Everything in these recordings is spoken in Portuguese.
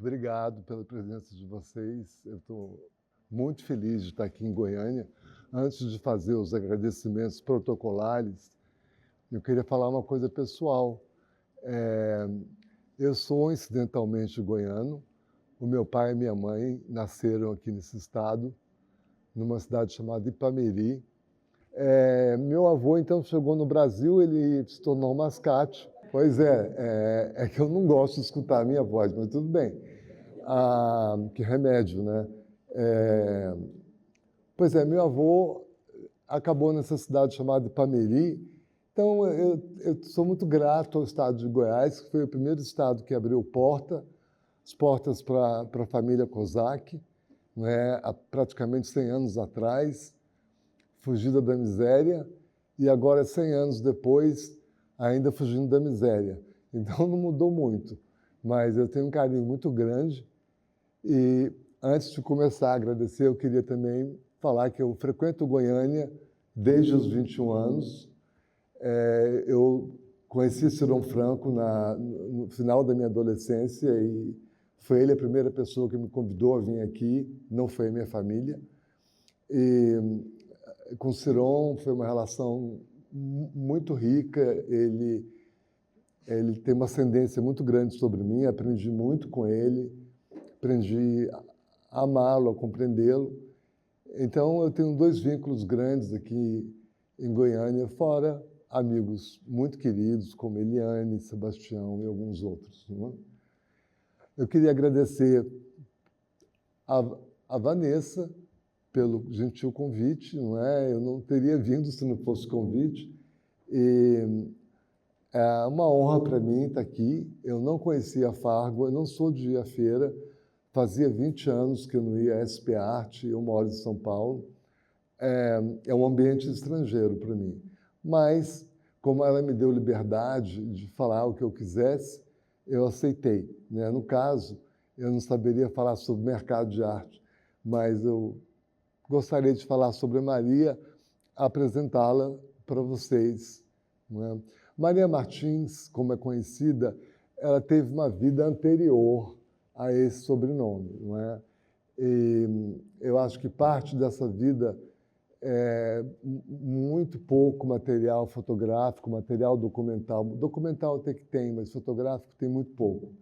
Obrigado pela presença de vocês. Eu estou muito feliz de estar aqui em Goiânia. Antes de fazer os agradecimentos protocolares, eu queria falar uma coisa pessoal. Eu sou incidentalmente goiano. O meu pai e minha mãe nasceram aqui nesse estado, numa cidade chamada Ipameri. Meu avô, então, chegou no Brasil, ele se tornou mascate. Pois é que eu não gosto de escutar a minha voz, mas tudo bem. Que remédio, né? Pois é, meu avô acabou nessa cidade chamada Ipameri. Então, eu sou muito grato ao estado de Goiás, que foi o primeiro estado que abriu as portas para a família Kozak, né? Há praticamente 100 anos atrás, fugida da miséria, e agora, 100 anos depois, ainda fugindo da miséria. Então, não mudou muito, mas eu tenho um carinho muito grande. E antes de começar a agradecer, eu queria também falar que eu frequento Goiânia desde os 21 anos. Eu conheci Cirão Franco no final da minha adolescência e foi ele a primeira pessoa que me convidou a vir aqui, não foi a minha família. E com Cirão foi uma relação muito rica, ele tem uma ascendência muito grande sobre mim, aprendi muito com ele, aprendi a amá-lo, a compreendê-lo. Então, eu tenho dois vínculos grandes aqui em Goiânia, fora amigos muito queridos, como Eliane, Sebastião e alguns outros. Não é? Eu queria agradecer a Vanessa pelo gentil convite, não é? Eu não teria vindo se não fosse convite. E é uma honra para mim estar aqui. Eu não conhecia a Fargo, eu não sou de ir à feira. Fazia 20 anos que eu não ia à SP Arte, eu moro em São Paulo. É um ambiente estrangeiro para mim. Mas, como ela me deu liberdade de falar o que eu quisesse, eu aceitei, né? No caso, eu não saberia falar sobre mercado de arte, mas eu gostaria de falar sobre a Maria, apresentá-la para vocês. Não é? Maria Martins, como é conhecida, ela teve uma vida anterior a esse sobrenome. Não é? E eu acho que parte dessa vida muito pouco material fotográfico, material documental. Documental até que tem, mas fotográfico tem muito pouco.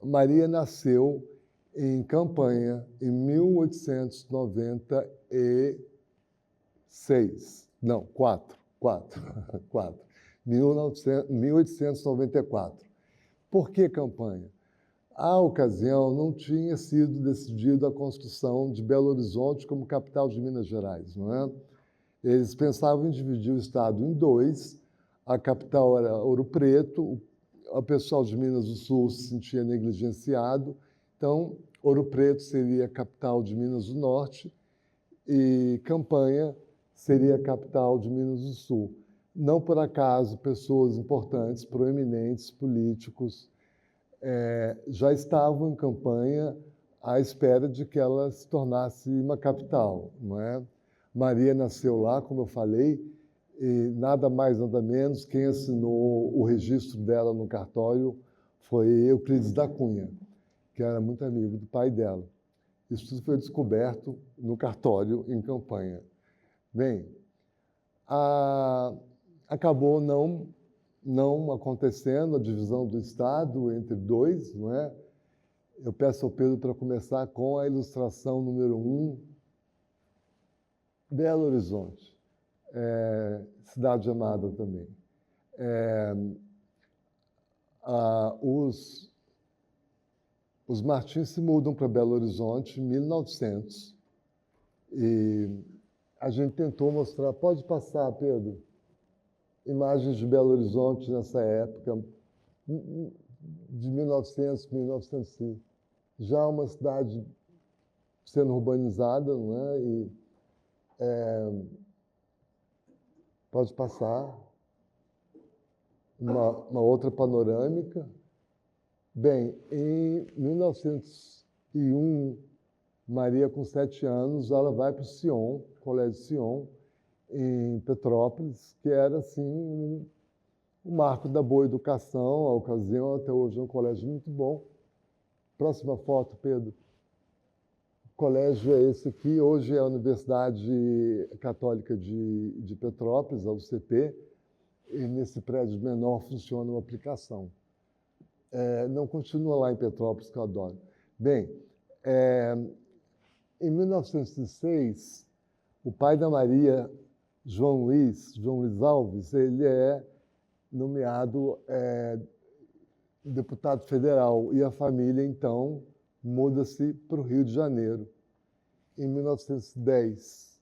Maria nasceu em Campanha em 1896. Não, 1894. Por que Campanha? À ocasião, não tinha sido decidida a construção de Belo Horizonte como capital de Minas Gerais, não é? Eles pensavam em dividir o estado em dois. A capital era Ouro Preto, o pessoal de Minas do Sul se sentia negligenciado, então Ouro Preto seria a capital de Minas do Norte e Campanha seria a capital de Minas do Sul. Não por acaso, pessoas importantes, proeminentes, políticos, já estavam em Campanha à espera de que ela se tornasse uma capital, não é? Maria nasceu lá, como eu falei, e nada mais, nada menos, quem assinou o registro dela no cartório foi Euclides da Cunha, que era muito amigo do pai dela. Isso tudo foi descoberto no cartório em Campanha. Bem, acabou não acontecendo a divisão do Estado entre dois, não é? Eu peço ao Pedro para começar com a ilustração número 1, Belo Horizonte, cidade amada também. Os Martins se mudam para Belo Horizonte em 1900 e a gente tentou mostrar, pode passar, Pedro, imagens de Belo Horizonte nessa época, de 1900, 1905. Já uma cidade sendo urbanizada, não é? Pode passar. Uma outra panorâmica. Bem, em 1901, Maria, com 7 anos, ela vai para o Sion, Colégio Sion, em Petrópolis, que era, assim, o marco da boa educação, a ocasião, até hoje é um colégio muito bom. Próxima foto, Pedro. O colégio é esse aqui, hoje é a Universidade Católica de Petrópolis, a UCP, e nesse prédio menor funciona uma aplicação. Não continua lá em Petrópolis, que eu adoro. Bem, em 1906, o pai da Maria, João Luiz Alves, ele é nomeado deputado federal e a família, então, muda-se para o Rio de Janeiro, em 1910,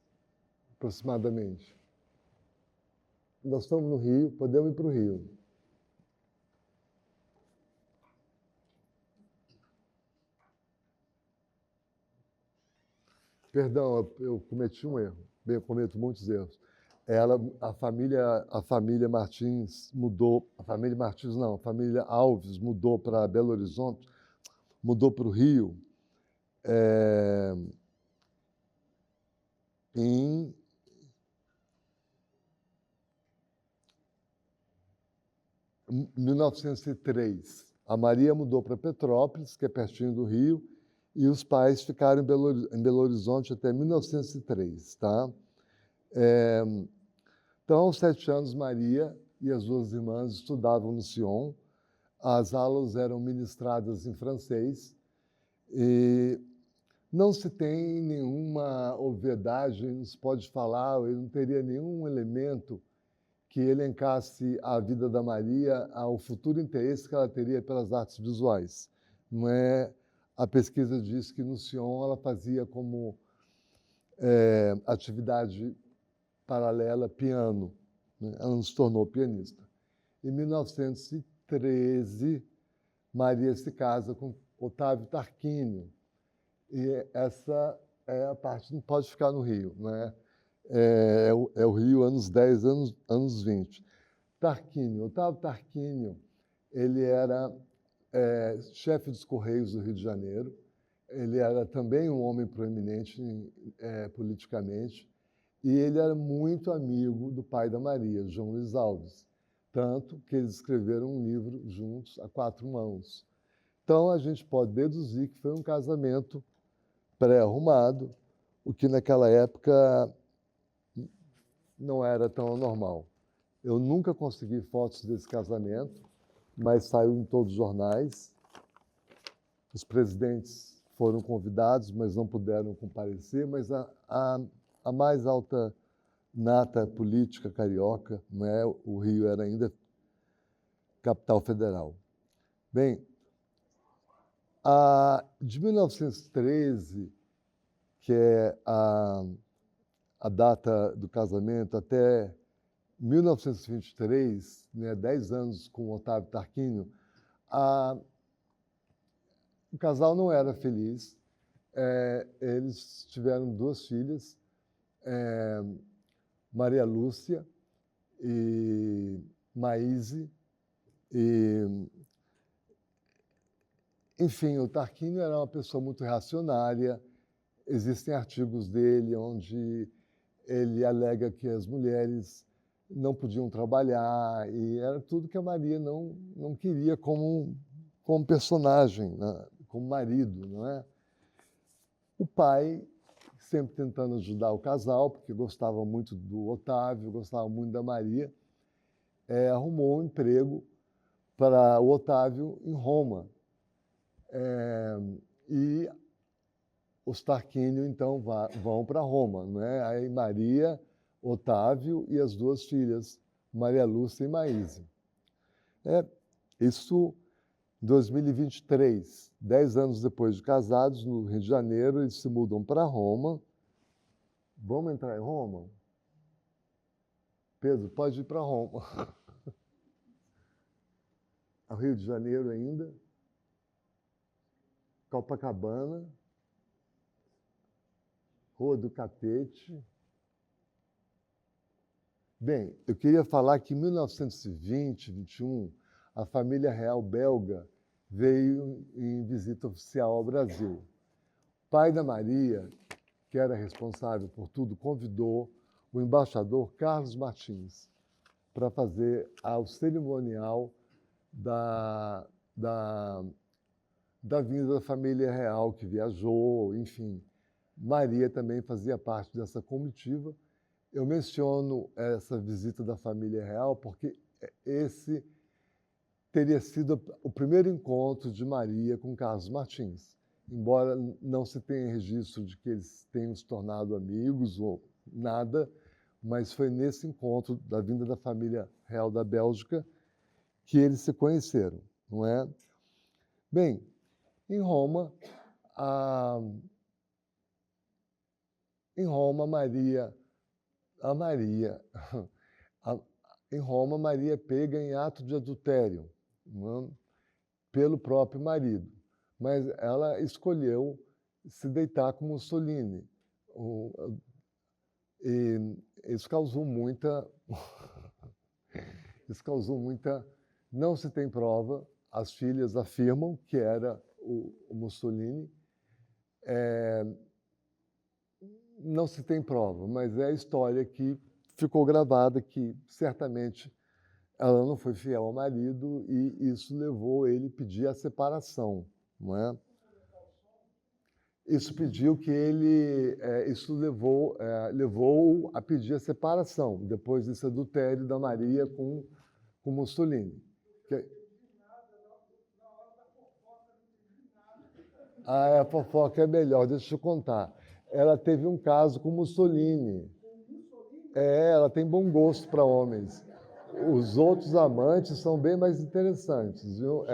aproximadamente. Nós estamos no Rio, podemos ir para o Rio. Perdão, eu cometi um erro. Bem, eu cometo muitos erros. A família Martins mudou, a família Alves mudou para Belo Horizonte, mudou para o Rio em 1903. A Maria mudou para Petrópolis, que é pertinho do Rio, e os pais ficaram em Belo Horizonte até 1903, tá? Então, aos 7 anos, Maria e as duas irmãs estudavam no Sion. As aulas eram ministradas em francês e não se tem nenhuma obviedade, não se pode falar, ele não teria nenhum elemento que elencasse a vida da Maria ao futuro interesse que ela teria pelas artes visuais. Não é? A pesquisa diz que no Sion ela fazia como atividade paralela piano, né? Ela não se tornou pianista. Em 1913, Maria se casa com Otávio Tarquínio, e essa é a parte que não pode ficar no Rio, né? É o Rio anos 10, anos 20. Otávio Tarquínio, ele era chefe dos Correios do Rio de Janeiro, ele era também um homem proeminente politicamente, e ele era muito amigo do pai da Maria, João Luiz Alves, tanto que eles escreveram um livro juntos, a 4 mãos. Então, a gente pode deduzir que foi um casamento pré-arrumado, o que naquela época não era tão normal. Eu nunca consegui fotos desse casamento, mas saiu em todos os jornais. Os presidentes foram convidados, mas não puderam comparecer, mas a mais alta nata política carioca, né? O Rio era ainda capital federal. Bem, de 1913, que é a data do casamento, até 1923, né, 10 anos com Otávio Tarquínio, o casal não era feliz. Eles tiveram 2 filhas, Maria Lúcia e Maíse. Enfim, o Tarquínio era uma pessoa muito reacionária. Existem artigos dele onde ele alega que as mulheres não podiam trabalhar, e era tudo que a Maria não queria como personagem, né? Como marido, não é? O pai, sempre tentando ajudar o casal, porque gostava muito do Otávio, gostava muito da Maria, arrumou um emprego para o Otávio em Roma. E os Tarquínio, então, vão para Roma, né? Aí Maria, Otávio e as 2 filhas, Maria Lúcia e Maíse. Isso em 2023, 10 anos depois de casados, no Rio de Janeiro, eles se mudam para Roma. Vamos entrar em Roma? Pedro, pode ir para Roma. Ao Rio de Janeiro ainda. Copacabana. Rua do Catete. Bem, eu queria falar que em 1920, 21, a família real belga veio em visita oficial ao Brasil. O pai da Maria, que era responsável por tudo, convidou o embaixador Carlos Martins para fazer o cerimonial da vinda da família real que viajou, enfim. Maria também fazia parte dessa comitiva. Eu menciono essa visita da família real porque esse teria sido o primeiro encontro de Maria com Carlos Martins. Embora não se tenha registro de que eles tenham se tornado amigos ou nada, mas foi nesse encontro da vinda da família real da Bélgica que eles se conheceram, não é? Bem, em Roma, em Roma, Maria pega em ato de adultério, não é? Pelo próprio marido, mas ela escolheu se deitar com Mussolini. E isso causou muita não se tem prova. As filhas afirmam que era o Mussolini. Não se tem prova, mas é a história que ficou gravada, que certamente ela não foi fiel ao marido e isso levou ele a pedir a separação, não é? Isso pediu que ele, isso levou a pedir a separação depois desse adultério da Maria com Mussolini. A fofoca é melhor, deixa eu contar. Ela teve um caso com Mussolini. Ela tem bom gosto para homens. Os outros amantes são bem mais interessantes, viu?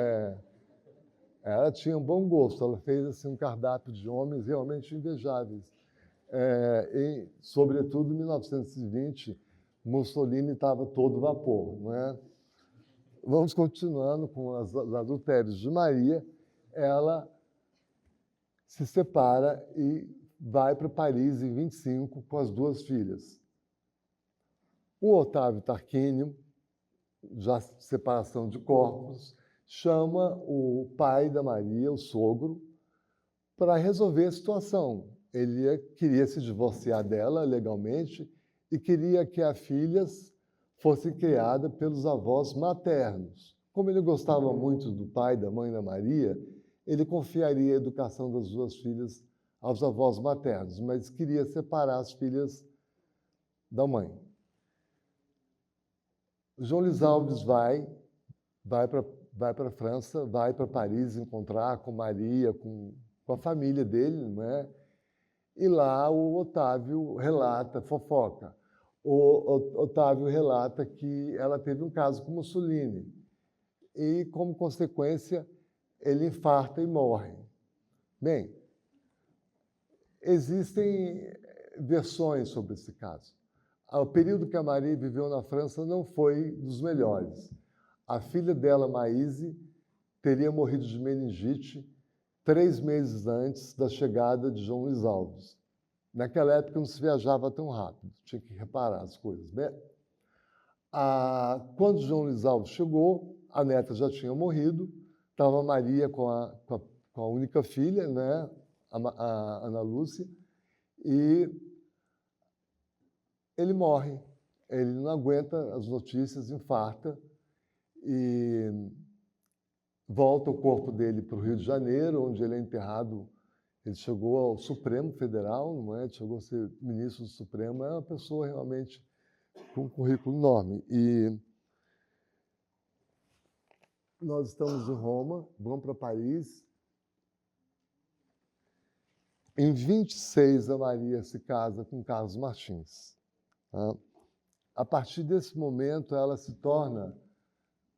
Ela tinha um bom gosto, ela fez assim, um cardápio de homens realmente invejáveis. Sobretudo em 1920, Mussolini estava todo vapor, não é? Vamos continuando com os adultérios de Maria. Ela se separa e vai para Paris em 25 com as duas filhas. O Otávio Tarquínio, já separação de corpos, chama o pai da Maria, o sogro, para resolver a situação. Ele queria se divorciar dela legalmente e queria que as filhas fossem criadas pelos avós maternos. Como ele gostava muito do pai e da mãe da Maria, ele confiaria a educação das duas filhas aos avós maternos, mas queria separar as filhas da mãe. João Luiz Alves vai para a França, vai para Paris encontrar com Maria, com a família dele, não é? E lá o Otávio relata, fofoca. O Otávio relata que ela teve um caso com Mussolini e, como consequência, ele infarta e morre. Bem, existem versões sobre esse caso. O período que a Maria viveu na França não foi dos melhores. A filha dela, Maíse, teria morrido de meningite 3 meses antes da chegada de João Luiz Alves. Naquela época não se viajava tão rápido, tinha que reparar as coisas. Quando João Luiz Alves chegou, a neta já tinha morrido, estava Maria com a única filha, né, a Ana Lúcia, e ele morre. Ele não aguenta as notícias, infarta, e volta o corpo dele para o Rio de Janeiro, onde ele é enterrado. Ele chegou ao Supremo Federal, não é? Ele chegou a ser ministro do Supremo. É uma pessoa realmente com um currículo enorme. E nós estamos em Roma, vamos para Paris. Em 26, a Maria se casa com Carlos Martins. Tá? A partir desse momento, ela se torna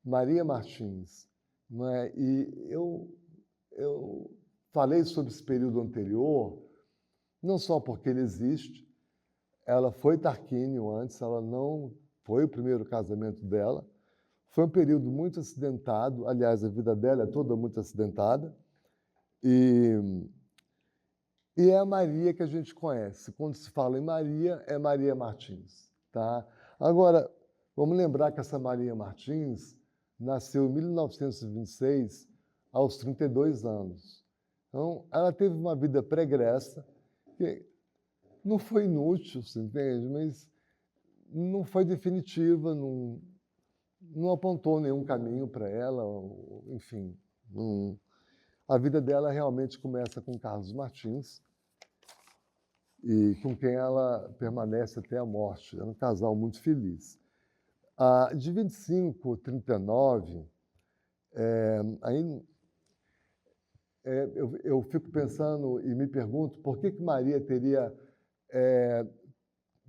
Maria Martins. Não é? E eu falei sobre esse período anterior, não só porque ele existe, ela foi Tarquínio antes, ela não foi o primeiro casamento dela, foi um período muito acidentado, aliás, a vida dela é toda muito acidentada, e é a Maria que a gente conhece. Quando se fala em Maria, é Maria Martins. Tá? Agora, vamos lembrar que essa Maria Martins nasceu em 1926, aos 32 anos. Então, ela teve uma vida pregressa, que não foi inútil, você entende? Mas não foi definitiva, não apontou nenhum caminho para ela, enfim. A vida dela realmente começa com Carlos Martins, e com quem ela permanece até a morte. É um casal muito feliz. De 25 a 39, aí, eu fico pensando e me pergunto por que Maria teria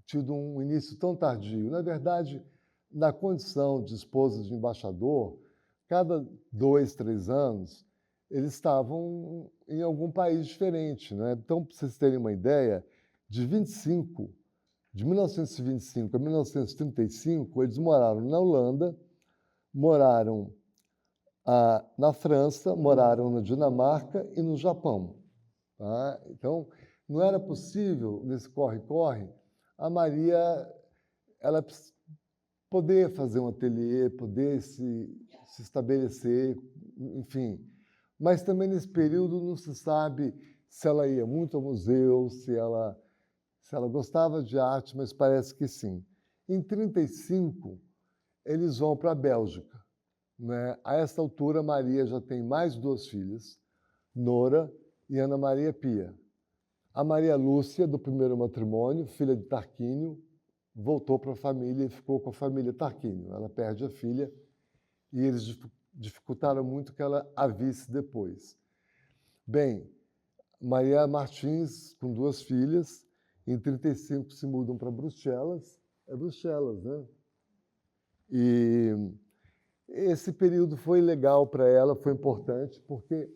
tido um início tão tardio. Na verdade, na condição de esposa de embaixador, cada 2, 3 anos, eles estavam em algum país diferente, né? Então, para vocês terem uma ideia, de 1925 a 1935, eles moraram na Holanda, moraram na França, moraram na Dinamarca e no Japão. Tá? Então, não era possível, nesse corre-corre, a Maria ela poder fazer um ateliê, poder se estabelecer, enfim. Mas também nesse período não se sabe se ela ia muito ao museu, se ela gostava de arte, mas parece que sim. Em 1935, eles vão para a Bélgica. Né? A essa altura, Maria já tem mais 2 filhas, Nora e Ana Maria Pia. A Maria Lúcia, do primeiro matrimônio, filha de Tarquínio, voltou para a família e ficou com a família Tarquínio. Ela perde a filha e eles dificultaram muito que ela a visse depois. Bem, Maria Martins, com 2 filhas, em 1935 se mudam para Bruxelas. É Bruxelas, né? E esse período foi legal para ela, foi importante, porque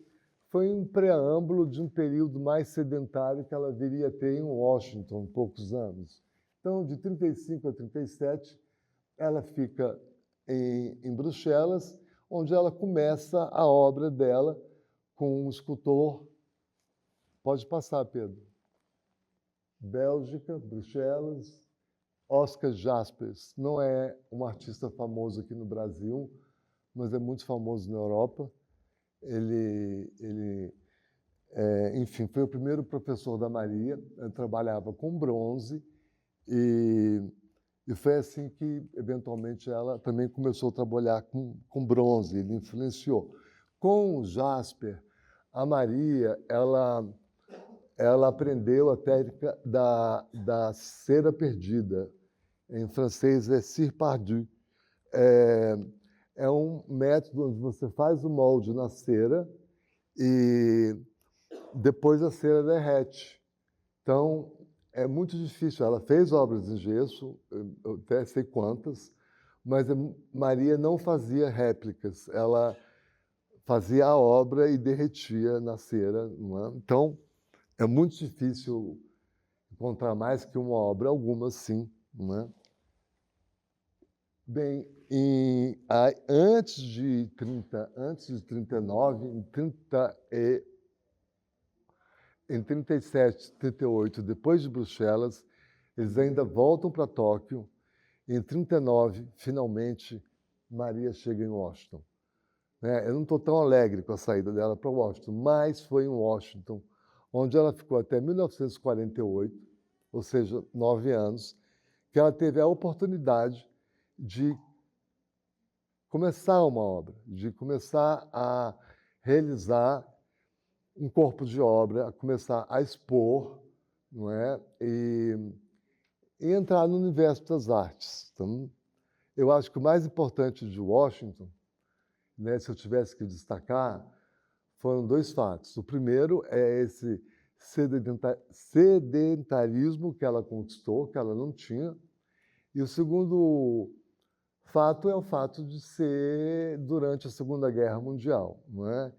foi um preâmbulo de um período mais sedentário que ela viria a ter em Washington, poucos anos. Então, de 1935 a 1937, ela fica em Bruxelas, onde ela começa a obra dela com um escultor. Pode passar, Pedro. Bélgica, Bruxelas, Oscar Jaspers. Não é um artista famoso aqui no Brasil, mas é muito famoso na Europa. Enfim, foi o primeiro professor da Maria. Ele trabalhava com bronze e foi assim que, eventualmente, ela também começou a trabalhar com bronze. Ele influenciou. Com o Jasper, a Maria, ela aprendeu a técnica da cera perdida. Em francês é cire perdu. É um método onde você faz o molde na cera e depois a cera derrete. Então, é muito difícil. Ela fez obras em gesso, eu até sei quantas, mas a Maria não fazia réplicas. Ela fazia a obra e derretia na cera. Não é? Então, é muito difícil encontrar mais que uma obra, algumas sim. Não é? Bem, antes de 39, em 37, 38, depois de Bruxelas, eles ainda voltam para Tóquio. Em 39, finalmente, Maria chega em Washington. Eu não estou tão alegre com a saída dela para Washington, mas foi em Washington, onde ela ficou até 1948, ou seja, 9 anos, que ela teve a oportunidade de começar uma obra, de começar a realizar um corpo de obra, a começar a expor, não é? E entrar no universo das artes. Então, eu acho que o mais importante de Washington, né, se eu tivesse que destacar, foram 2 fatos. O primeiro é esse sedentarismo que ela conquistou, que ela não tinha. E o segundo fato é o fato de ser durante a Segunda Guerra Mundial. Não é?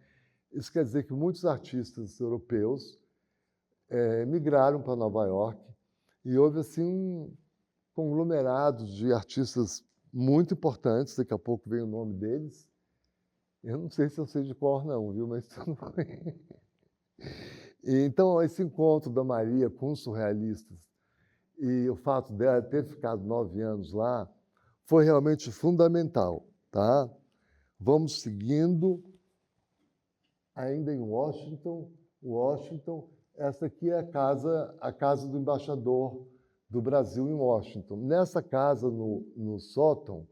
Isso quer dizer que muitos artistas europeus migraram para Nova York e houve assim um conglomerado de artistas muito importantes. Daqui a pouco vem o nome deles. Eu não sei se eu sei de cor não, viu? Mas tudo bem. Então, esse encontro da Maria com os surrealistas e o fato dela ter ficado 9 anos lá foi realmente fundamental, tá? Vamos seguindo. Ainda em Washington, essa aqui é a casa do embaixador do Brasil em Washington. Nessa casa, no sótão,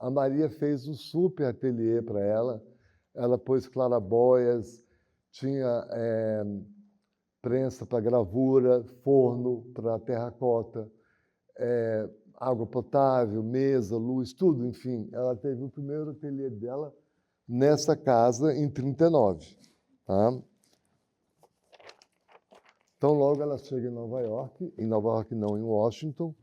A Maria fez um super ateliê para ela. Ela pôs claraboias, tinha prensa para gravura, forno para terracota, água potável, mesa, luz, tudo, enfim. Ela teve o primeiro ateliê dela nessa casa em 1939. Tá? Então, logo ela chega em Nova York não, em Washington.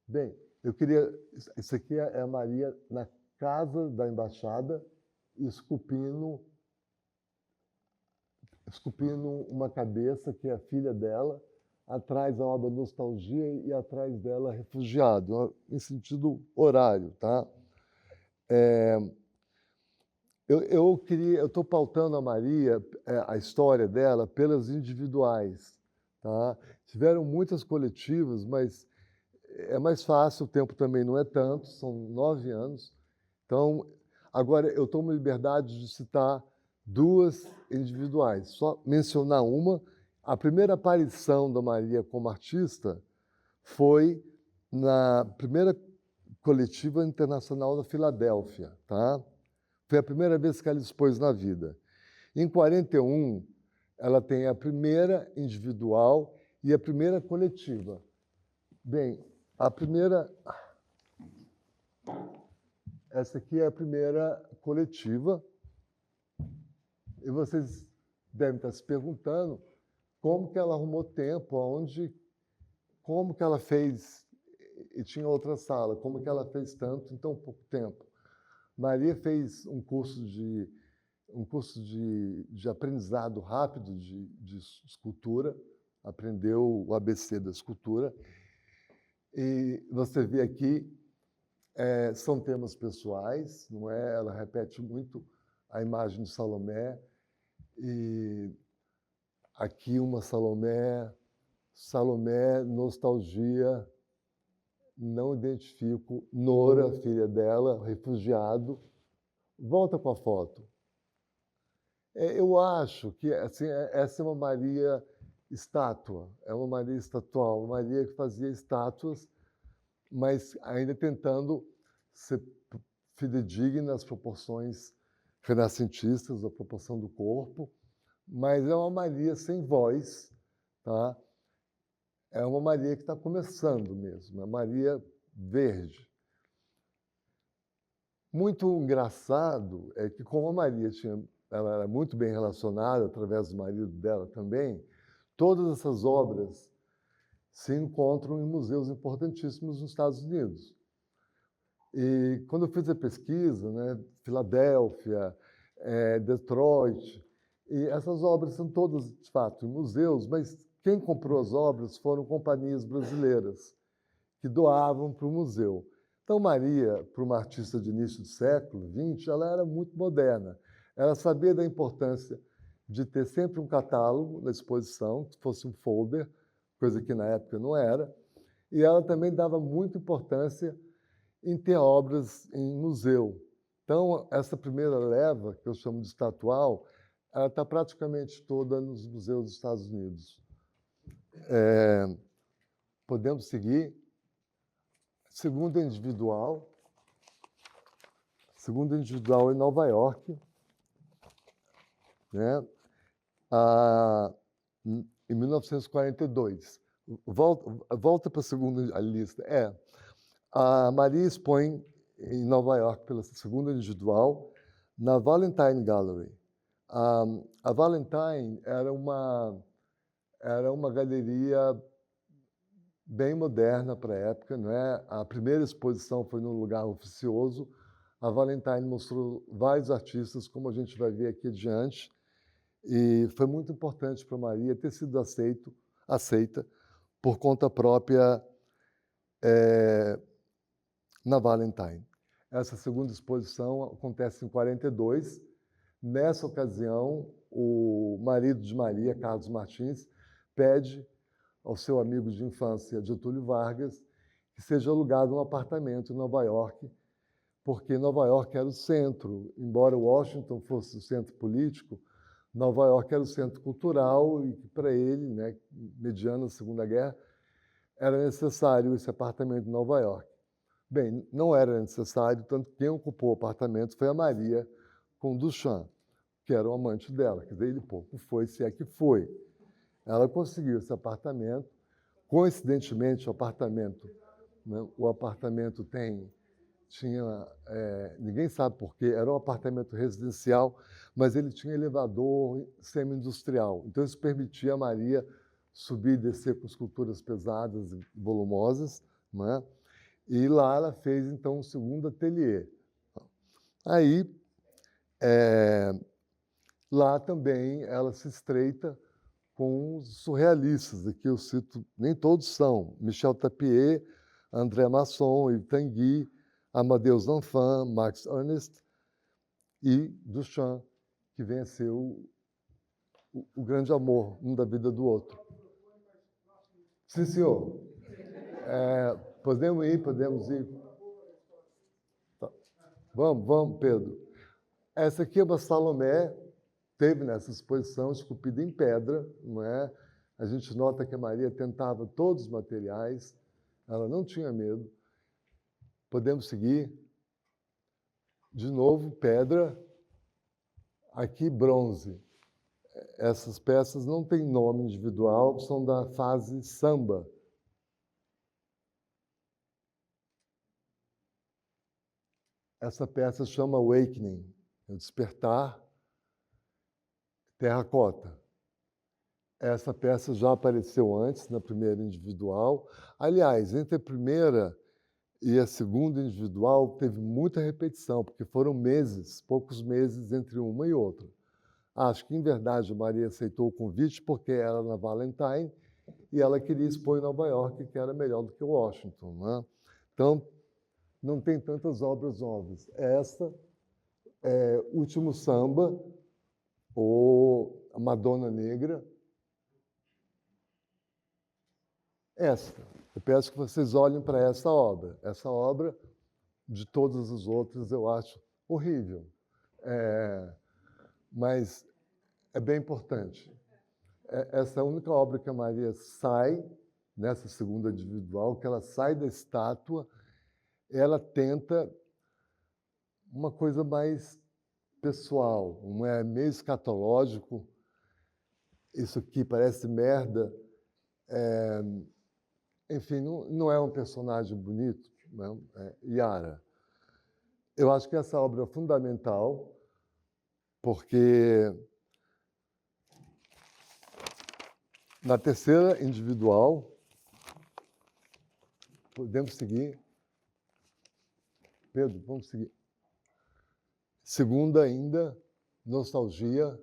Bem, eu queria... Isso aqui é a Maria na casa da embaixada, esculpindo uma cabeça, que é a filha dela, atrás a obra Nostalgia e atrás dela Refugiado, em sentido horário. Tá? Eu estou pautando a Maria, a história dela, pelas individuais. Tá? Tiveram muitas coletivas, mas é mais fácil, o tempo também não é tanto, são 9 anos. Então, agora eu tomo liberdade de citar 2 individuais, só mencionar uma. A primeira aparição da Maria como artista foi na primeira coletiva internacional da Filadélfia. Tá? Foi a primeira vez que ela expôs na vida. Em 41, ela tem a primeira individual e a primeira coletiva. Bem, a primeira... Essa aqui é a primeira coletiva. E vocês devem estar se perguntando como que ela arrumou tempo, como que ela fez, e tinha outra sala, como que ela fez tanto em tão pouco tempo. Maria fez um curso de aprendizado rápido de escultura, aprendeu o ABC da escultura. E você vê aqui, são temas pessoais, não é? Ela repete muito a imagem de Salomé. E aqui uma Salomé, nostalgia, não identifico, Nora, filha dela, refugiado. Volta com a foto. Eu acho que assim, essa é uma Maria estátua, é uma Maria estatual, uma Maria que fazia estátuas, mas ainda tentando ser fidedigna às proporções renascentistas, a proporção do corpo, mas é uma Maria sem voz, tá? É uma Maria que está começando mesmo, é Maria verde. Muito engraçado é que, como a Maria ela era muito bem relacionada, através do marido dela também, todas essas obras se encontram em museus importantíssimos nos Estados Unidos. E quando eu fiz a pesquisa, né, Filadélfia, Detroit, e essas obras são todas, de fato, em museus, mas quem comprou as obras foram companhias brasileiras que doavam para o museu. Então, Maria, para uma artista de início do século XX, ela era muito moderna. Ela sabia da importância de ter sempre um catálogo na exposição, que fosse um folder, coisa que na época não era, e ela também dava muita importância em ter obras em museu. Então, essa primeira leva, que eu chamo de estatual, ela está praticamente toda nos museus dos Estados Unidos. Podemos seguir. Segunda individual em Nova York, né? Em 1942. Volta para a segunda lista. A Maria expõe em Nova York pela segunda individual na Valentine Gallery. A Valentine era uma galeria bem moderna para a época, não é? A primeira exposição foi num lugar oficioso. A Valentine mostrou vários artistas, como a gente vai ver aqui adiante, e foi muito importante para Maria ter sido aceita por conta própria na Valentine. Essa segunda exposição acontece em 42. Nessa ocasião, o marido de Maria, Carlos Martins, pede ao seu amigo de infância, Getúlio Vargas, que seja alugado um apartamento em Nova York, porque Nova York era o centro. Embora Washington fosse o centro político, Nova York era o centro cultural e, para ele, mediante a Segunda Guerra, era necessário esse apartamento em Nova York. Bem, não era necessário, tanto que quem ocupou o apartamento foi a Maria com Duchamp, que era o amante dela. Quer dizer, ele pouco foi, se é que foi. Ela conseguiu esse apartamento. Coincidentemente, o apartamento tinha, ninguém sabe por quê, era um apartamento residencial, mas ele tinha elevador semi-industrial. Então, isso permitia a Maria subir e descer com esculturas pesadas e volumosas, né? E lá ela fez, então, um segundo ateliê. Aí, lá também ela se estreita com os surrealistas, aqui eu cito, nem todos são, Michel Tapier, André Masson, Yves Tanguy, Amadeus Lanfin, Max Ernst e Duchamp, que vem a ser o grande amor, um da vida do outro. Sim, senhor. Podemos ir. Tá. Vamos, Pedro. Essa aqui é uma Salomé, teve nessa exposição, esculpida em pedra, não é? A gente nota que a Maria tentava todos os materiais, ela não tinha medo. Podemos seguir. De novo, pedra. Aqui, bronze. Essas peças não têm nome individual, são da fase samba. Essa peça chama Awakening, é o despertar, terracota. Essa peça já apareceu antes, na primeira individual. Aliás, entre a primeira e a segunda individual, teve muita repetição, porque foram meses, poucos meses entre uma e outra. Acho que, em verdade, a Maria aceitou o convite porque era na Valentine e ela queria expor em Nova York, que era melhor do que Washington, né? Então, não tem tantas obras novas. Essa é Último Samba, ou a Madonna Negra. Esta. Eu peço que vocês olhem para essa obra. Essa obra, de todas as outras, eu acho horrível. Mas é bem importante. Essa é a única obra que a Maria sai, nessa segunda individual, que ela sai da estátua, ela tenta uma coisa mais pessoal, meio escatológico. Isso aqui parece merda. Enfim, não é um personagem bonito, não? Yara. Eu acho que essa obra é fundamental, porque na terceira individual, podemos seguir. Pedro, vamos seguir. Segunda ainda, Nostalgia.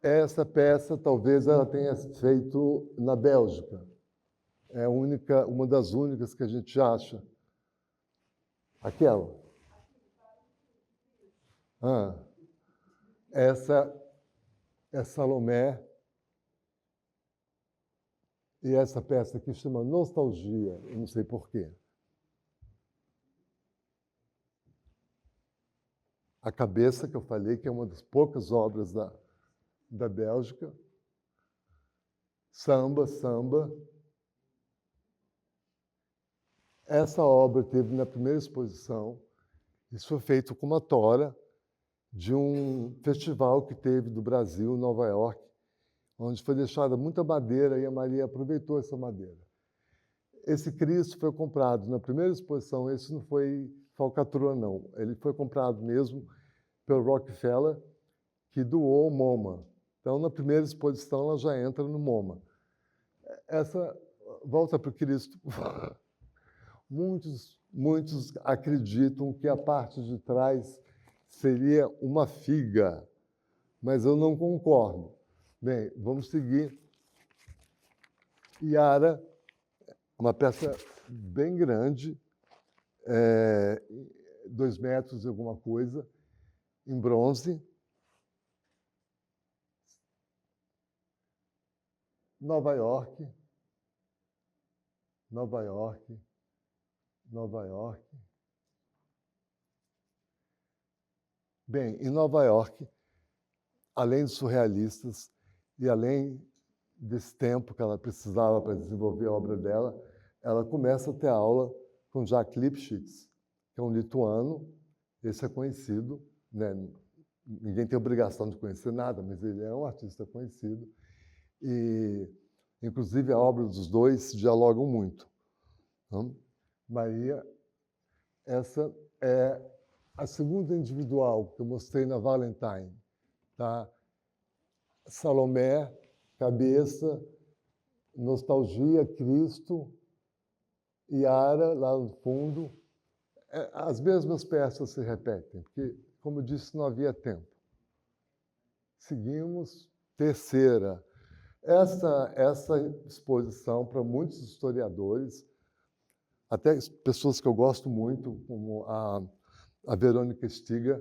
Essa peça, talvez ela tenha feito na Bélgica. É uma das únicas que a gente acha. Aquela. Essa é Salomé. E essa peça aqui chama Nostalgia. Eu não sei porquê. A Cabeça, que eu falei, que é uma das poucas obras da Bélgica. Samba. Essa obra teve na primeira exposição. Isso foi feito com uma tora de um festival que teve do Brasil, Nova York, onde foi deixada muita madeira e a Maria aproveitou essa madeira. Esse Cristo foi comprado na primeira exposição, esse não foi falcatrua, não. Ele foi comprado mesmo pelo Rockefeller, que doou o MoMA. Então, na primeira exposição, ela já entra no MoMA. Essa volta para o Cristo. Muitos acreditam que a parte de trás seria uma figa, mas eu não concordo. Bem, vamos seguir. Yara, uma peça bem grande, 2 metros e alguma coisa, em bronze. Nova York. Bem, em Nova York, além dos surrealistas e além desse tempo que ela precisava para desenvolver a obra dela, ela começa a ter aula com Jacques Lipchitz, que é um lituano. Esse é conhecido, né? Ninguém tem obrigação de conhecer nada, mas ele é um artista conhecido. E, inclusive, a obra dos dois dialogam muito. Então, Maria, essa é a segunda individual que eu mostrei na Valentine. Tá? Salomé, cabeça, nostalgia, Cristo, Yara, lá no fundo. As mesmas peças se repetem, porque, como eu disse, não havia tempo. Seguimos. Terceira. Essa exposição, para muitos historiadores, até pessoas que eu gosto muito, como a Verônica Stiga,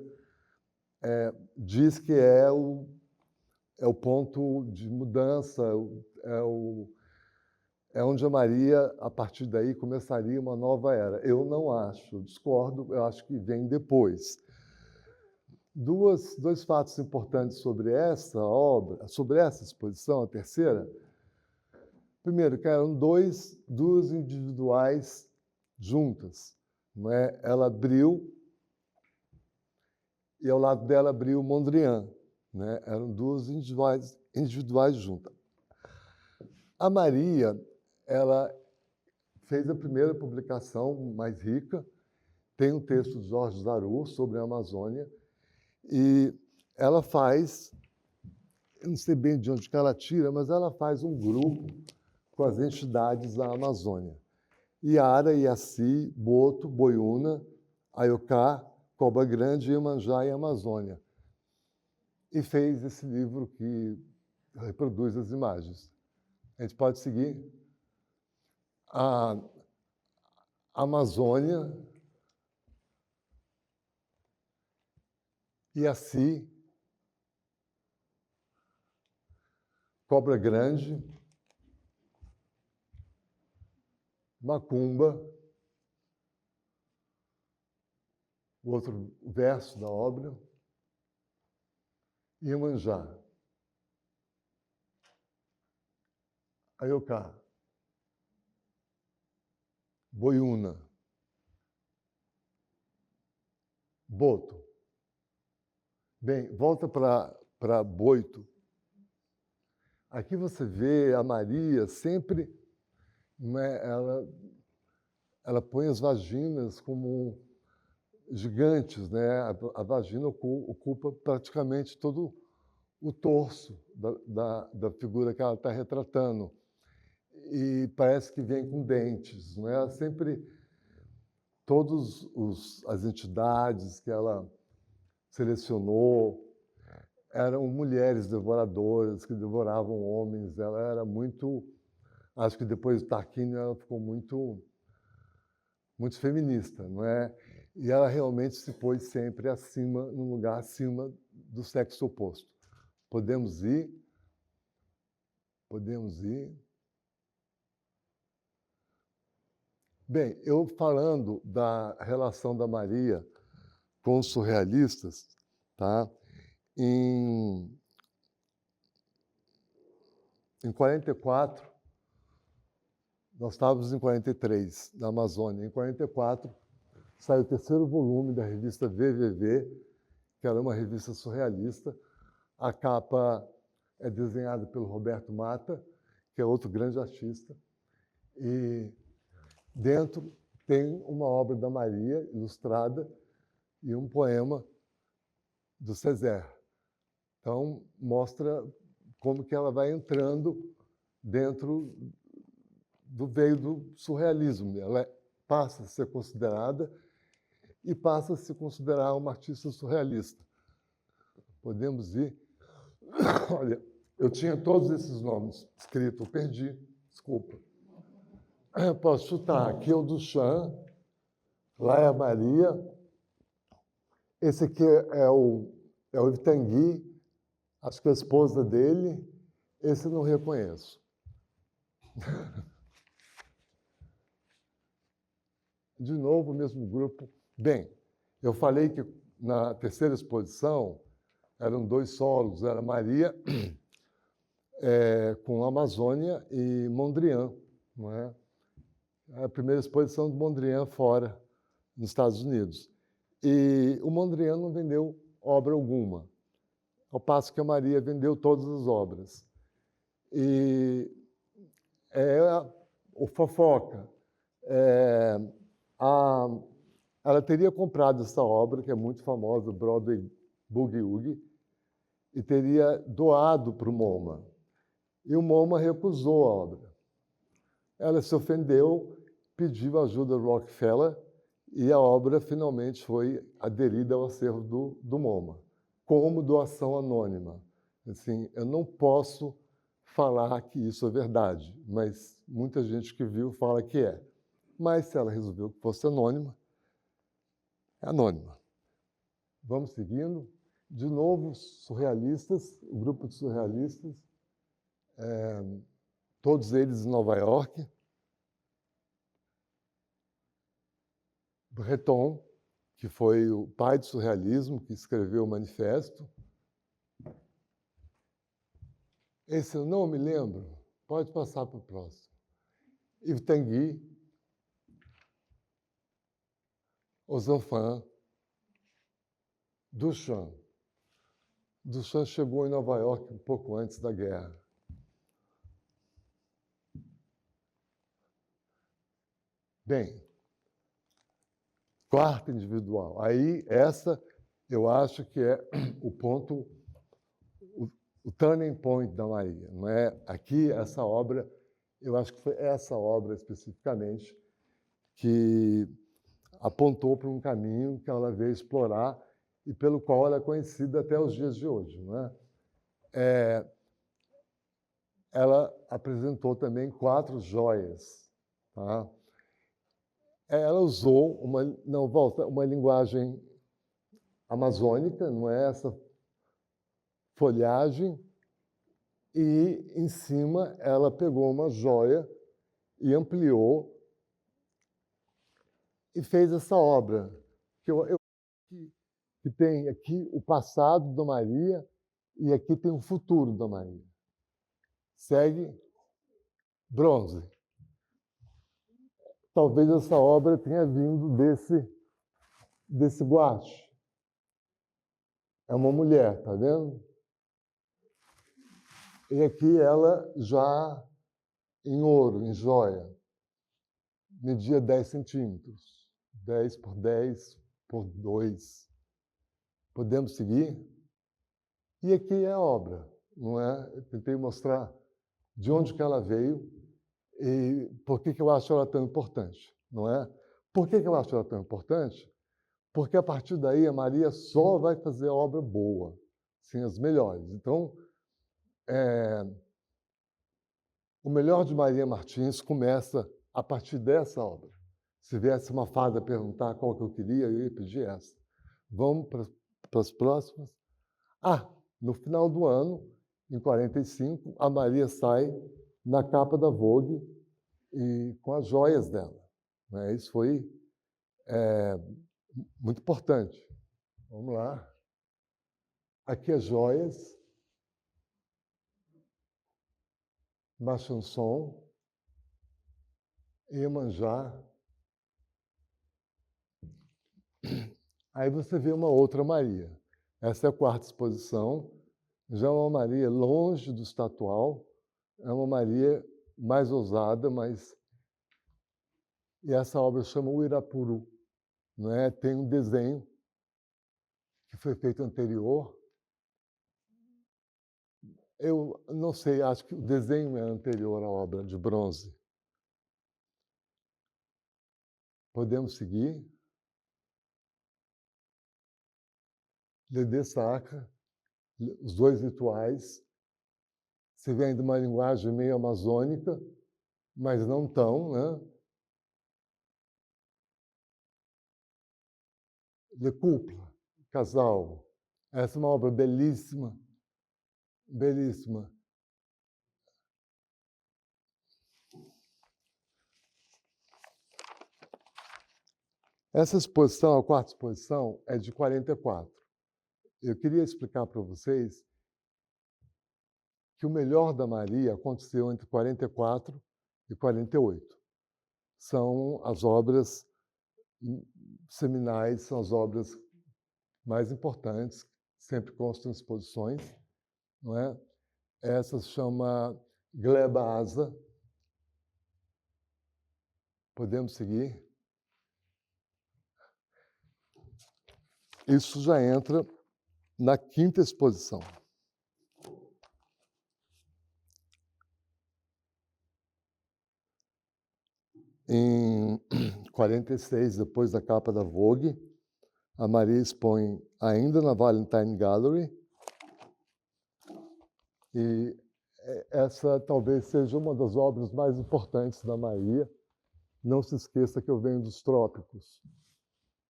diz que é o ponto de mudança, é onde a Maria, a partir daí, começaria uma nova era. Eu não acho, discordo, eu acho que vem depois. Dois fatos importantes sobre essa obra, sobre essa exposição, a terceira. Primeiro, que eram duas individuais juntas. Não é? Ela abriu e ao lado dela abriu Mondrian. Né? Eram duas individuais juntas. A Maria, ela fez a primeira publicação mais rica, tem um texto de Jorge Zaru sobre a Amazônia, e ela faz, eu não sei bem de onde que ela tira, mas ela faz um grupo com as entidades da Amazônia. Iara, Iaci, Boto, Boiúna, Aiocá, Cobra Grande, Iemanjá e Amazônia. E fez esse livro que reproduz as imagens. A gente pode seguir. A Amazônia, Iaci, Cobra Grande, Macumba, o outro verso da obra, Iemanjá, Aiocá, Boiúna, Boto. Bem, volta para Boito. Aqui você vê a Maria sempre, né, ela põe as vaginas como gigantes, né? A vagina ocupa praticamente todo o torso da figura que ela está retratando. E parece que vem com dentes. Não é? Ela sempre, todas as entidades que ela selecionou eram mulheres devoradoras que devoravam homens. Ela era muito... Acho que depois do Tarquínio ela ficou muito feminista, não é? E ela realmente se pôs sempre acima, num lugar acima do sexo oposto. Podemos ir? Podemos ir? Bem, eu falando da relação da Maria com os surrealistas, tá? Em 44, nós estávamos em 43, na Amazônia. Em 44, saiu o terceiro volume da revista VVV, que era uma revista surrealista. A capa é desenhada pelo Roberto Mata, que é outro grande artista. E dentro tem uma obra da Maria, ilustrada, e um poema do Césaire. Então, mostra como que ela vai entrando dentro do veio do surrealismo. Ela passa a ser considerada e passa a se considerar uma artista surrealista. Podemos ir? Olha, eu tinha todos esses nomes escritos, eu perdi, desculpa. Eu posso chutar. Aqui é o Duchamp, lá é a Maria. Esse aqui é o Tanguy, acho que é a esposa dele. Esse eu não reconheço. De novo, o mesmo grupo. Bem, eu falei que na terceira exposição eram dois solos, era Maria com Amazônia e Mondrian, não é? a primeira exposição do Mondrian fora, nos Estados Unidos. E o Mondrian não vendeu obra alguma, ao passo que a Maria vendeu todas as obras. E o fofoca. Ela teria comprado essa obra, que é muito famosa, Broadway Boogie Woogie, e teria doado para o MoMA. E o MoMA recusou a obra. Ela se ofendeu, pediu ajuda do Rockefeller, e a obra finalmente foi aderida ao acervo do MoMA, como doação anônima. Assim, eu não posso falar que isso é verdade, mas muita gente que viu fala que é. Mas se ela resolveu que fosse anônima, é anônima. Vamos seguindo. De novo, surrealistas, o grupo de surrealistas, todos eles em Nova York. Breton, que foi o pai do surrealismo, que escreveu o Manifesto. Esse eu não me lembro. Pode passar para o próximo. Yves Tanguy, Ozanfan, Duchamp. Duchamp chegou em Nova York um pouco antes da guerra. Bem, quarta individual. Aí, essa eu acho que é o ponto, o turning point da Maria. Não é? Aqui, essa obra, eu acho que foi essa obra especificamente que apontou para um caminho que ela veio explorar e pelo qual ela é conhecida até os dias de hoje. Não é? Ela apresentou também 4 joias. Tá? Ela usou uma linguagem amazônica, não é essa folhagem, e em cima ela pegou uma joia e ampliou e fez essa obra que tem aqui o passado da Maria e aqui tem o futuro da Maria. Segue bronze. Talvez essa obra tenha vindo desse guache. É uma mulher, tá vendo? E aqui ela já em ouro, em joia. Media 10 centímetros. 10 por 10 por 2. Podemos seguir? E aqui é a obra, não é? Eu tentei mostrar de onde que ela veio e por que eu acho ela tão importante, não é? Por que eu acho ela tão importante? Porque a partir daí a Maria só vai fazer obra boa, sim, as melhores. Então, o melhor de Maria Martins começa a partir dessa obra. Se viesse uma fada perguntar qual que eu queria, eu ia pedir essa. Vamos para as próximas. No final do ano, em 45, a Maria sai na capa da Vogue e com as joias dela. Né? Isso foi muito importante. Vamos lá. Aqui as joias. Machanson, Iemanjá. Aí você vê uma outra Maria. Essa é a quarta exposição. Já é uma Maria longe do estatual, é uma Maria mais ousada, mas... E essa obra chama o Irapuru. Não é? Tem um desenho que foi feito anterior. Eu não sei, acho que o desenho é anterior à obra de bronze. Podemos seguir. Dedé Sacra, os 2 rituais. Você vê ainda uma linguagem meio amazônica, mas não tão, né? Le Couple, casal. Essa é uma obra belíssima, belíssima. Essa exposição, a quarta exposição, é de 44. Eu queria explicar para vocês que o melhor da Maria aconteceu entre 44 e 48. são as obras seminais, são as obras mais importantes, sempre constam em exposições, não é? Essa se chama Gleba Asa. Podemos seguir? Isso já entra na quinta exposição. Em 46, depois da capa da Vogue, a Maria expõe ainda na Valentine Gallery. E essa talvez seja uma das obras mais importantes da Maria. Não se esqueça que eu venho dos trópicos.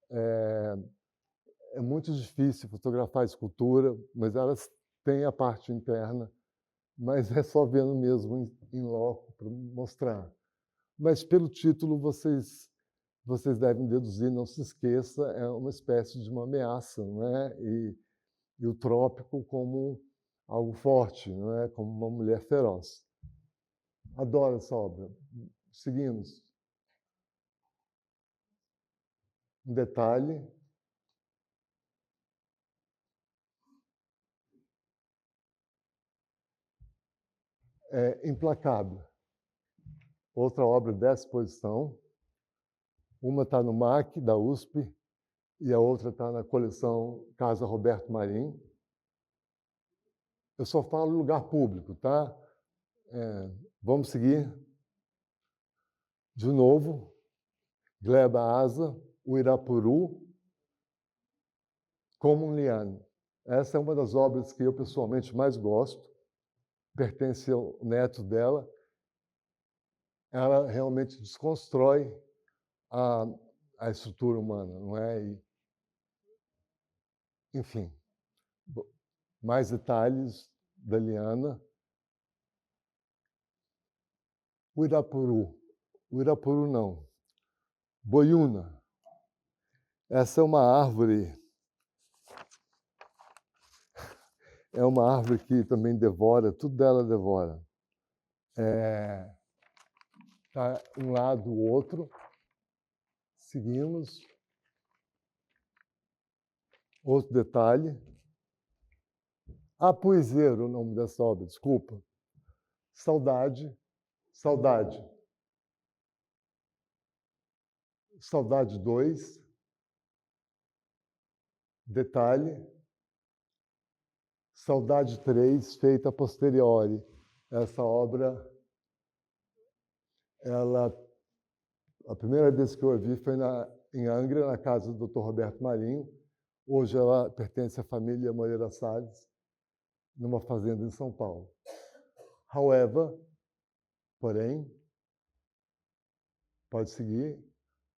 É muito difícil fotografar escultura, mas elas têm a parte interna, mas é só vendo mesmo em loco para mostrar. Mas pelo título vocês devem deduzir, não se esqueça, é uma espécie de uma ameaça, não é? E o trópico como algo forte, não é? Como uma mulher feroz. Adoro essa obra. Seguimos. Um detalhe. Implacável. Outra obra dessa exposição. Uma está no MAC, da USP, e a outra está na coleção Casa Roberto Marim. Eu só falo lugar público, tá? Vamos seguir. De novo, Gleba Asa, o Irapuru, como um liane. Essa é uma das obras que eu pessoalmente mais gosto. Pertence ao neto dela. Ela realmente desconstrói a estrutura humana, não é? Enfim, mais detalhes da liana. O Irapuru não. Boiúna. Essa é uma árvore que também devora, tudo dela devora. Tá um lado, o outro. Seguimos. Outro detalhe. Apuizeiro, o nome dessa obra, desculpa. Saudade. Saudade 2. Detalhe. Saudade 3, feita a posteriori. Essa obra, a primeira vez que eu a vi foi em Angra, na casa do Dr. Roberto Marinho. Hoje ela pertence à família Moreira Salles, numa fazenda em São Paulo. However, porém, pode seguir.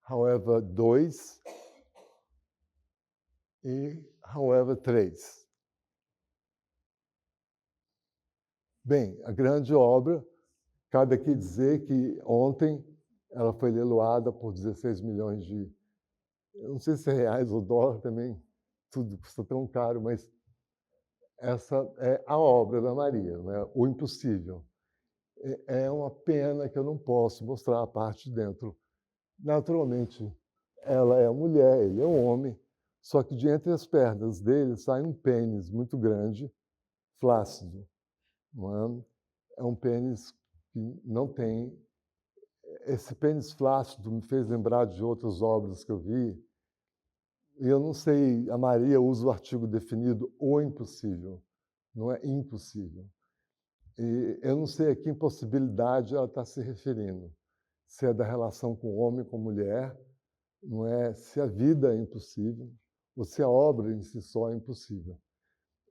However 2 e However 3. Bem, a grande obra, cabe aqui dizer que ontem ela foi leiloada por 16 milhões de, eu não sei se é reais ou dólar também, tudo custa tão caro, mas essa é a obra da Maria, né? O Impossível. É uma pena que eu não posso mostrar a parte de dentro. Naturalmente, ela é mulher, ele é um homem, só que de entre as pernas dele sai um pênis muito grande, flácido. Não é um pênis que não tem... Esse pênis flácido me fez lembrar de outras obras que eu vi. E eu não sei, a Maria usa o artigo definido o impossível, não é impossível. E eu não sei a que impossibilidade ela está se referindo. Se é da relação com o homem, com a mulher, não é? Se a vida é impossível, ou se a obra em si só é impossível.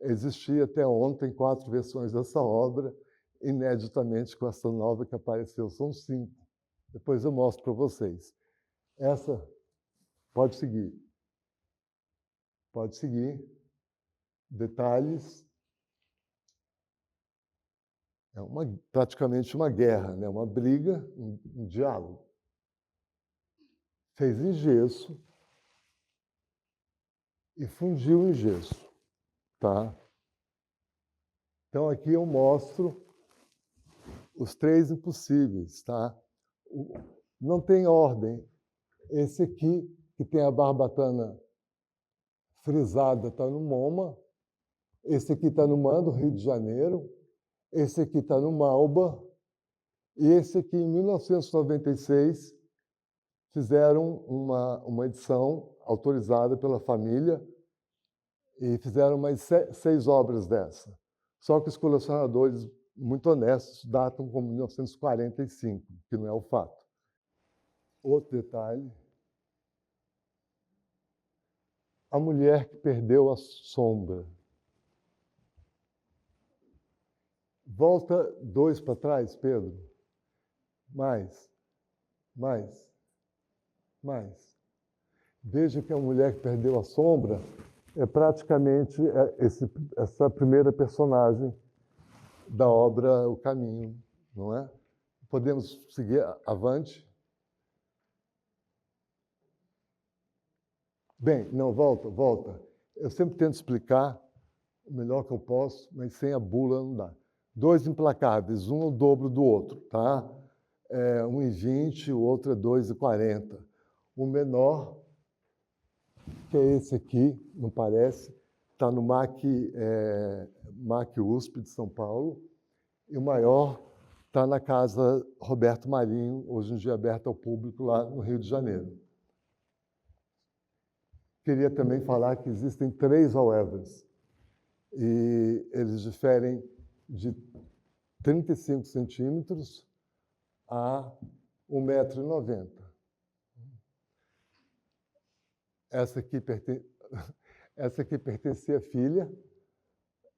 Existia até ontem 4 versões dessa obra, ineditamente com essa nova que apareceu. São 5. Depois eu mostro para vocês. Essa, pode seguir. Pode seguir. Detalhes. É praticamente uma guerra, né? Uma briga, um diálogo. Fez em gesso e fundiu em gesso. Tá? Então, aqui eu mostro os 3 impossíveis. Tá? Não tem ordem. Esse aqui, que tem a barbatana frisada, está no MoMA. Esse aqui está no MAN, do Rio de Janeiro. Esse aqui está no Malba. E esse aqui, em 1996, fizeram uma edição autorizada pela família e fizeram mais 6 obras dessa. Só que os colecionadores, muito honestos, datam como 1945, que não é o fato. Outro detalhe. A mulher que perdeu a sombra. Volta 2 para trás, Pedro. Mais. Veja que a mulher que perdeu a sombra é praticamente essa primeira personagem da obra O Caminho, não é? Podemos seguir avante? Bem, não, volta. Eu sempre tento explicar o melhor que eu posso, mas sem a bula não dá. 2 implacáveis, um é o dobro do outro, tá? 1,20, o outro é 2,40. O menor, que é esse aqui, não parece, está no MAC USP de São Paulo, e o maior está na Casa Roberto Marinho, hoje em dia aberta ao público lá no Rio de Janeiro. Queria também falar que existem 3 However's, e eles diferem de 35 centímetros a 1,90 m. Essa aqui pertencia à filha,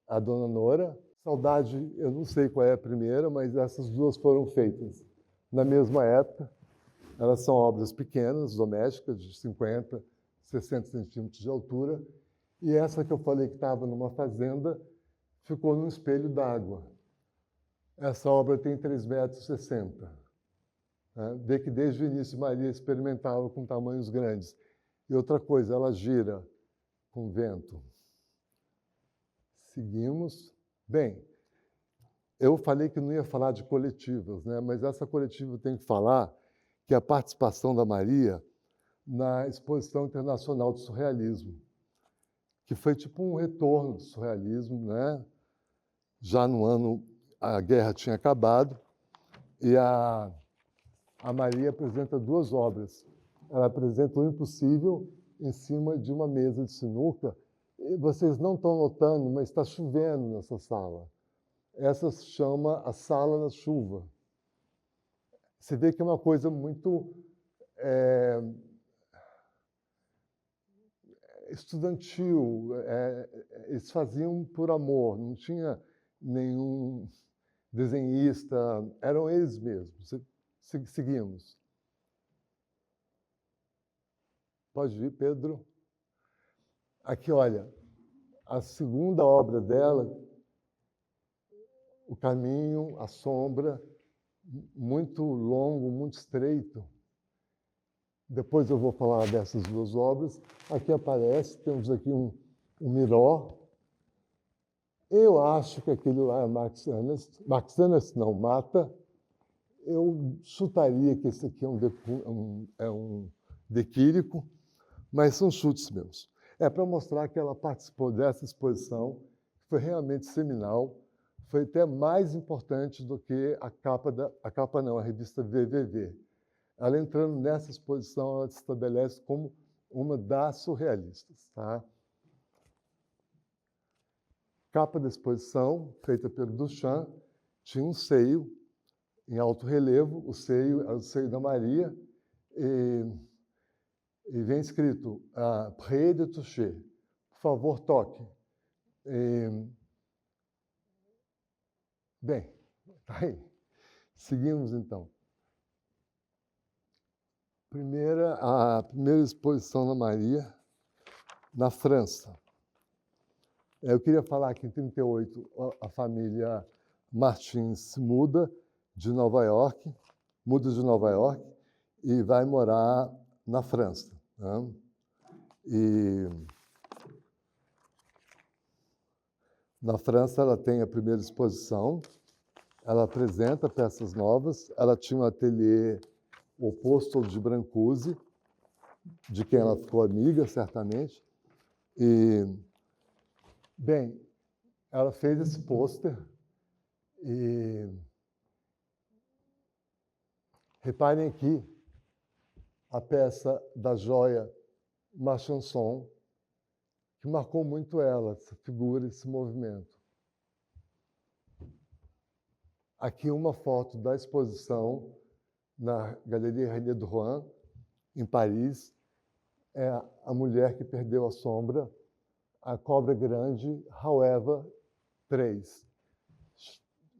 a dona Nora. Saudade, eu não sei qual é a primeira, mas essas 2 foram feitas na mesma época. Elas são obras pequenas, domésticas, de 50, 60 centímetros de altura. E essa que eu falei que estava numa fazenda, ficou num espelho d'água. Essa obra tem 3,60 metros. Vê que desde o início Maria experimentava com tamanhos grandes. E outra coisa, ela gira com vento. Seguimos. Bem, eu falei que não ia falar de coletivas, né? Mas essa coletiva tem que falar que a participação da Maria na Exposição Internacional de Surrealismo, que foi tipo um retorno do surrealismo, né? Já no ano a guerra tinha acabado, e a Maria apresenta 2 obras. Ela apresenta O Impossível em cima de uma mesa de sinuca. E vocês não estão notando, mas está chovendo nessa sala. Essa se chama A Sala da Chuva. Você vê que é uma coisa muito estudantil. Eles faziam por amor, não tinha nenhum desenhista, eram eles mesmos. Seguimos. Pode ir, Pedro. Aqui, olha, a segunda obra dela, O Caminho, a Sombra, muito longo, muito estreito. Depois eu vou falar dessas 2 obras. Aqui aparece, temos aqui um Miró. Eu acho que aquele lá é Max Ernst. Max Ernst não, Mata. Eu chutaria que esse aqui é um dequírico, mas são chutes meus. É para mostrar que ela participou dessa exposição, que foi realmente seminal, foi até mais importante do que a revista VVV. Ela entrando nessa exposição, ela se estabelece como uma das surrealistas. Tá? Capa da exposição, feita pelo Duchamp, tinha um seio em alto relevo, o seio era o seio da Maria, e vem escrito Près de toucher, por favor, toque. Bem, tá aí. Seguimos, então. A primeira exposição da Maria, na França. Eu queria falar que em 1938 a família Martins se muda de Nova York e vai morar na França. Né? E na França ela tem a primeira exposição, ela apresenta peças novas, ela tinha um ateliê oposto ao de Brancusi, de quem ela ficou amiga, certamente. E, bem, ela fez esse pôster e reparem aqui a peça da joia Marchanson, que marcou muito ela, essa figura, esse movimento. Aqui uma foto da exposição na Galeria René Drouin, em Paris. É a mulher que perdeu a sombra, a cobra grande, However, 3.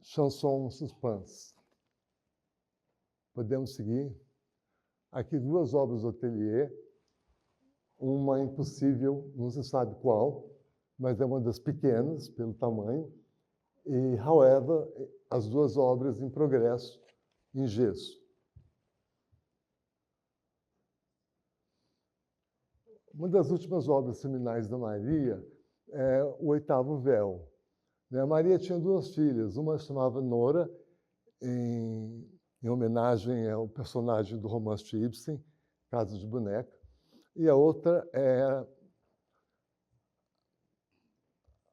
Chanson suspense. Podemos seguir? Aqui 2 obras do ateliê. Uma impossível, não se sabe qual, mas é uma das pequenas, pelo tamanho. E, However, as 2 obras em progresso, em gesso. Uma das últimas obras seminais da Maria é o Oitavo Véu. A Maria tinha 2 filhas, uma chamava Nora, em homenagem ao personagem do romance de Ibsen, Casa de Boneca, e a outra é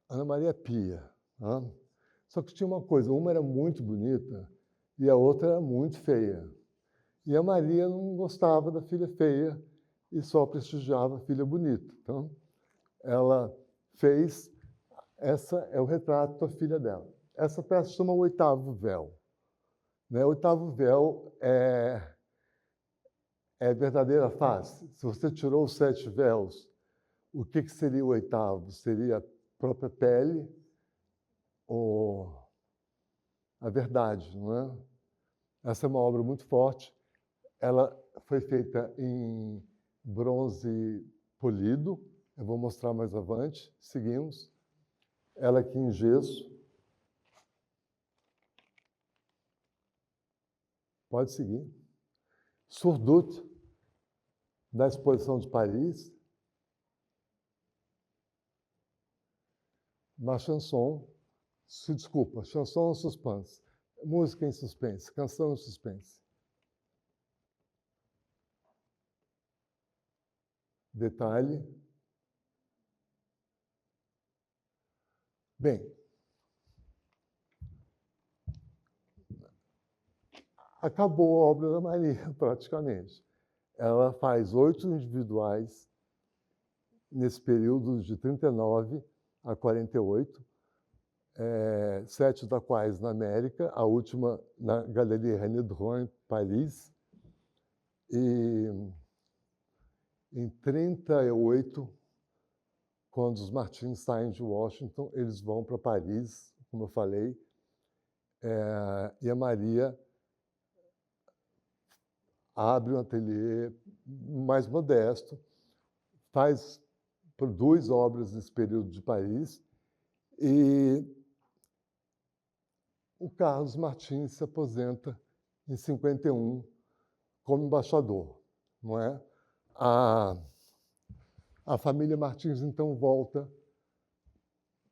Ana Maria Pia. Né? Só que tinha uma coisa, uma era muito bonita e a outra era muito feia. E a Maria não gostava da filha feia e só prestigiava a filha bonita. Então, ela fez, essa é o retrato da filha dela. Essa peça chama O Oitavo Véu. O oitavo véu é a verdadeira face. Se você tirou os 7 véus, o que seria o oitavo? Seria a própria pele ou a verdade, não é? Essa é uma obra muito forte. Ela foi feita em bronze polido. Eu vou mostrar mais avante. Seguimos. Ela aqui em gesso. Pode seguir. Surdut, da Exposição de Paris. Uma chanson, desculpa, chanson suspense. Música em suspense, canção em suspense. Detalhe. Bem, acabou a obra da Maria, praticamente. Ela faz 8 individuais nesse período de 39 a 48, 7 das quais na América, a última na Galeria René Drouin, Paris. E em 38, quando os Martins saem de Washington, eles vão para Paris, como eu falei, e a Maria abre um ateliê mais modesto, produz obras nesse período de Paris, e o Carlos Martins se aposenta em 51 como embaixador, não é? A família Martins, então, volta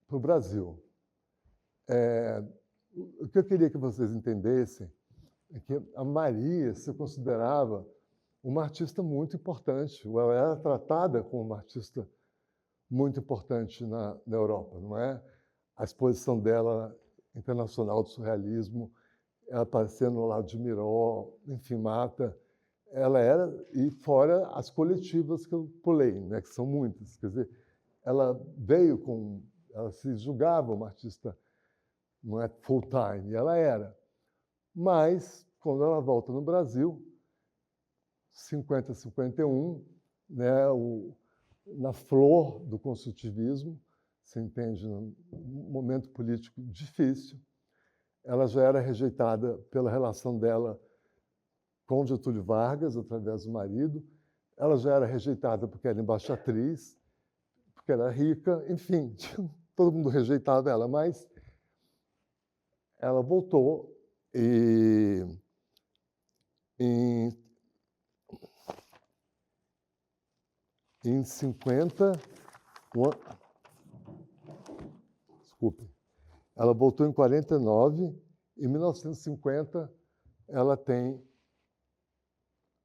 para o Brasil. O que eu queria que vocês entendessem é que a Maria se considerava uma artista muito importante. Ela era tratada como uma artista muito importante na Europa, não é? A exposição dela internacional do surrealismo, ela aparecendo ao lado de Miró, enfim, Mata, ela era, e fora as coletivas que eu pulei, né, que são muitas. Quer dizer, ela se julgava uma artista, não é full-time, e ela era. Mas, quando ela volta no Brasil, 50, 51, né, na flor do construtivismo, se entende, num momento político difícil, ela já era rejeitada pela relação dela com Getúlio Vargas, através do marido, ela já era rejeitada porque era embaixatriz, porque era rica, enfim, todo mundo rejeitava ela, mas ela voltou e em 50, desculpe, ela voltou em 49, em 1950 ela tem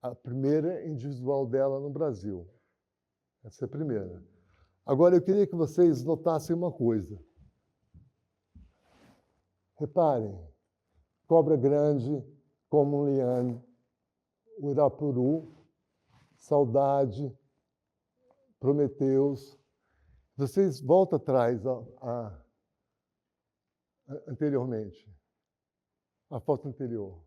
a primeira individual dela no Brasil. Essa é a primeira. Agora, eu queria que vocês notassem uma coisa. Reparem, Cobra Grande, Como um Liane, Uirapuru, Saudade, Prometeus. Vocês voltam atrás anteriormente, a foto anterior.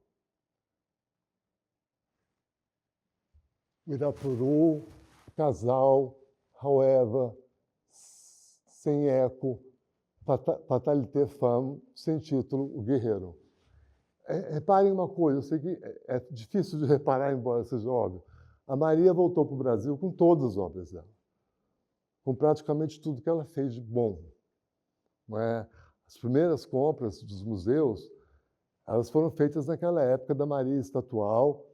Uirapuru, Casal, However, Sem Eco, Fatalité Femme, sem título, O Guerreiro. Reparem uma coisa, eu sei que é difícil de reparar, embora seja óbvio. A Maria voltou para o Brasil com todas as obras dela, com praticamente tudo que ela fez de bom. Não é? As primeiras compras dos museus, elas foram feitas naquela época da Maria Estatual,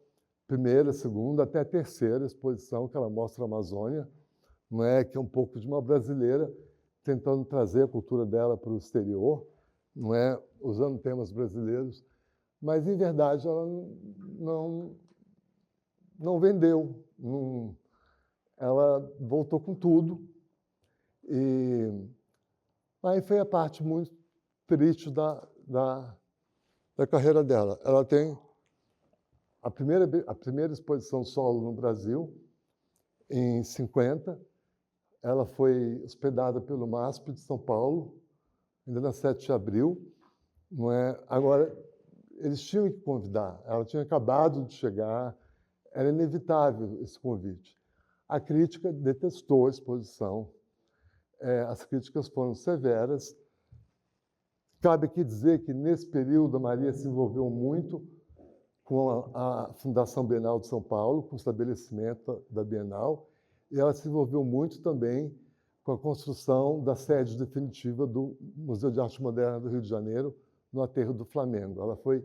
primeira, segunda, até a terceira exposição que ela mostra a Amazônia, não é? Que é um pouco de uma brasileira tentando trazer a cultura dela para o exterior, não é? Usando temas brasileiros, mas, em verdade, ela não vendeu. Ela voltou com tudo. E aí foi a parte muito triste da carreira dela. Ela tem a primeira exposição solo no Brasil, em 50. Ela foi hospedada pelo MASP de São Paulo, ainda na 7 de abril. Não é? Agora, eles tinham que convidar. Ela tinha acabado de chegar. Era inevitável esse convite. A crítica detestou a exposição. As críticas foram severas. Cabe aqui dizer que, nesse período, a Maria se envolveu muito com a Fundação Bienal de São Paulo, com o estabelecimento da Bienal, e ela se envolveu muito também com a construção da sede definitiva do Museu de Arte Moderna do Rio de Janeiro, no Aterro do Flamengo. Ela foi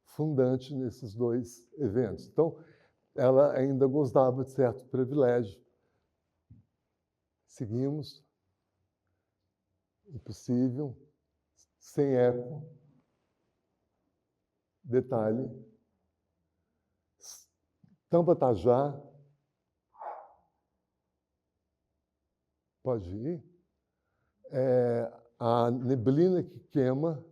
fundante nesses dois eventos. Então, ela ainda gozava de certo privilégio. Seguimos. Impossível. Sem eco. Detalhe. Tampa Tajá. Pode ir. A neblina que queima.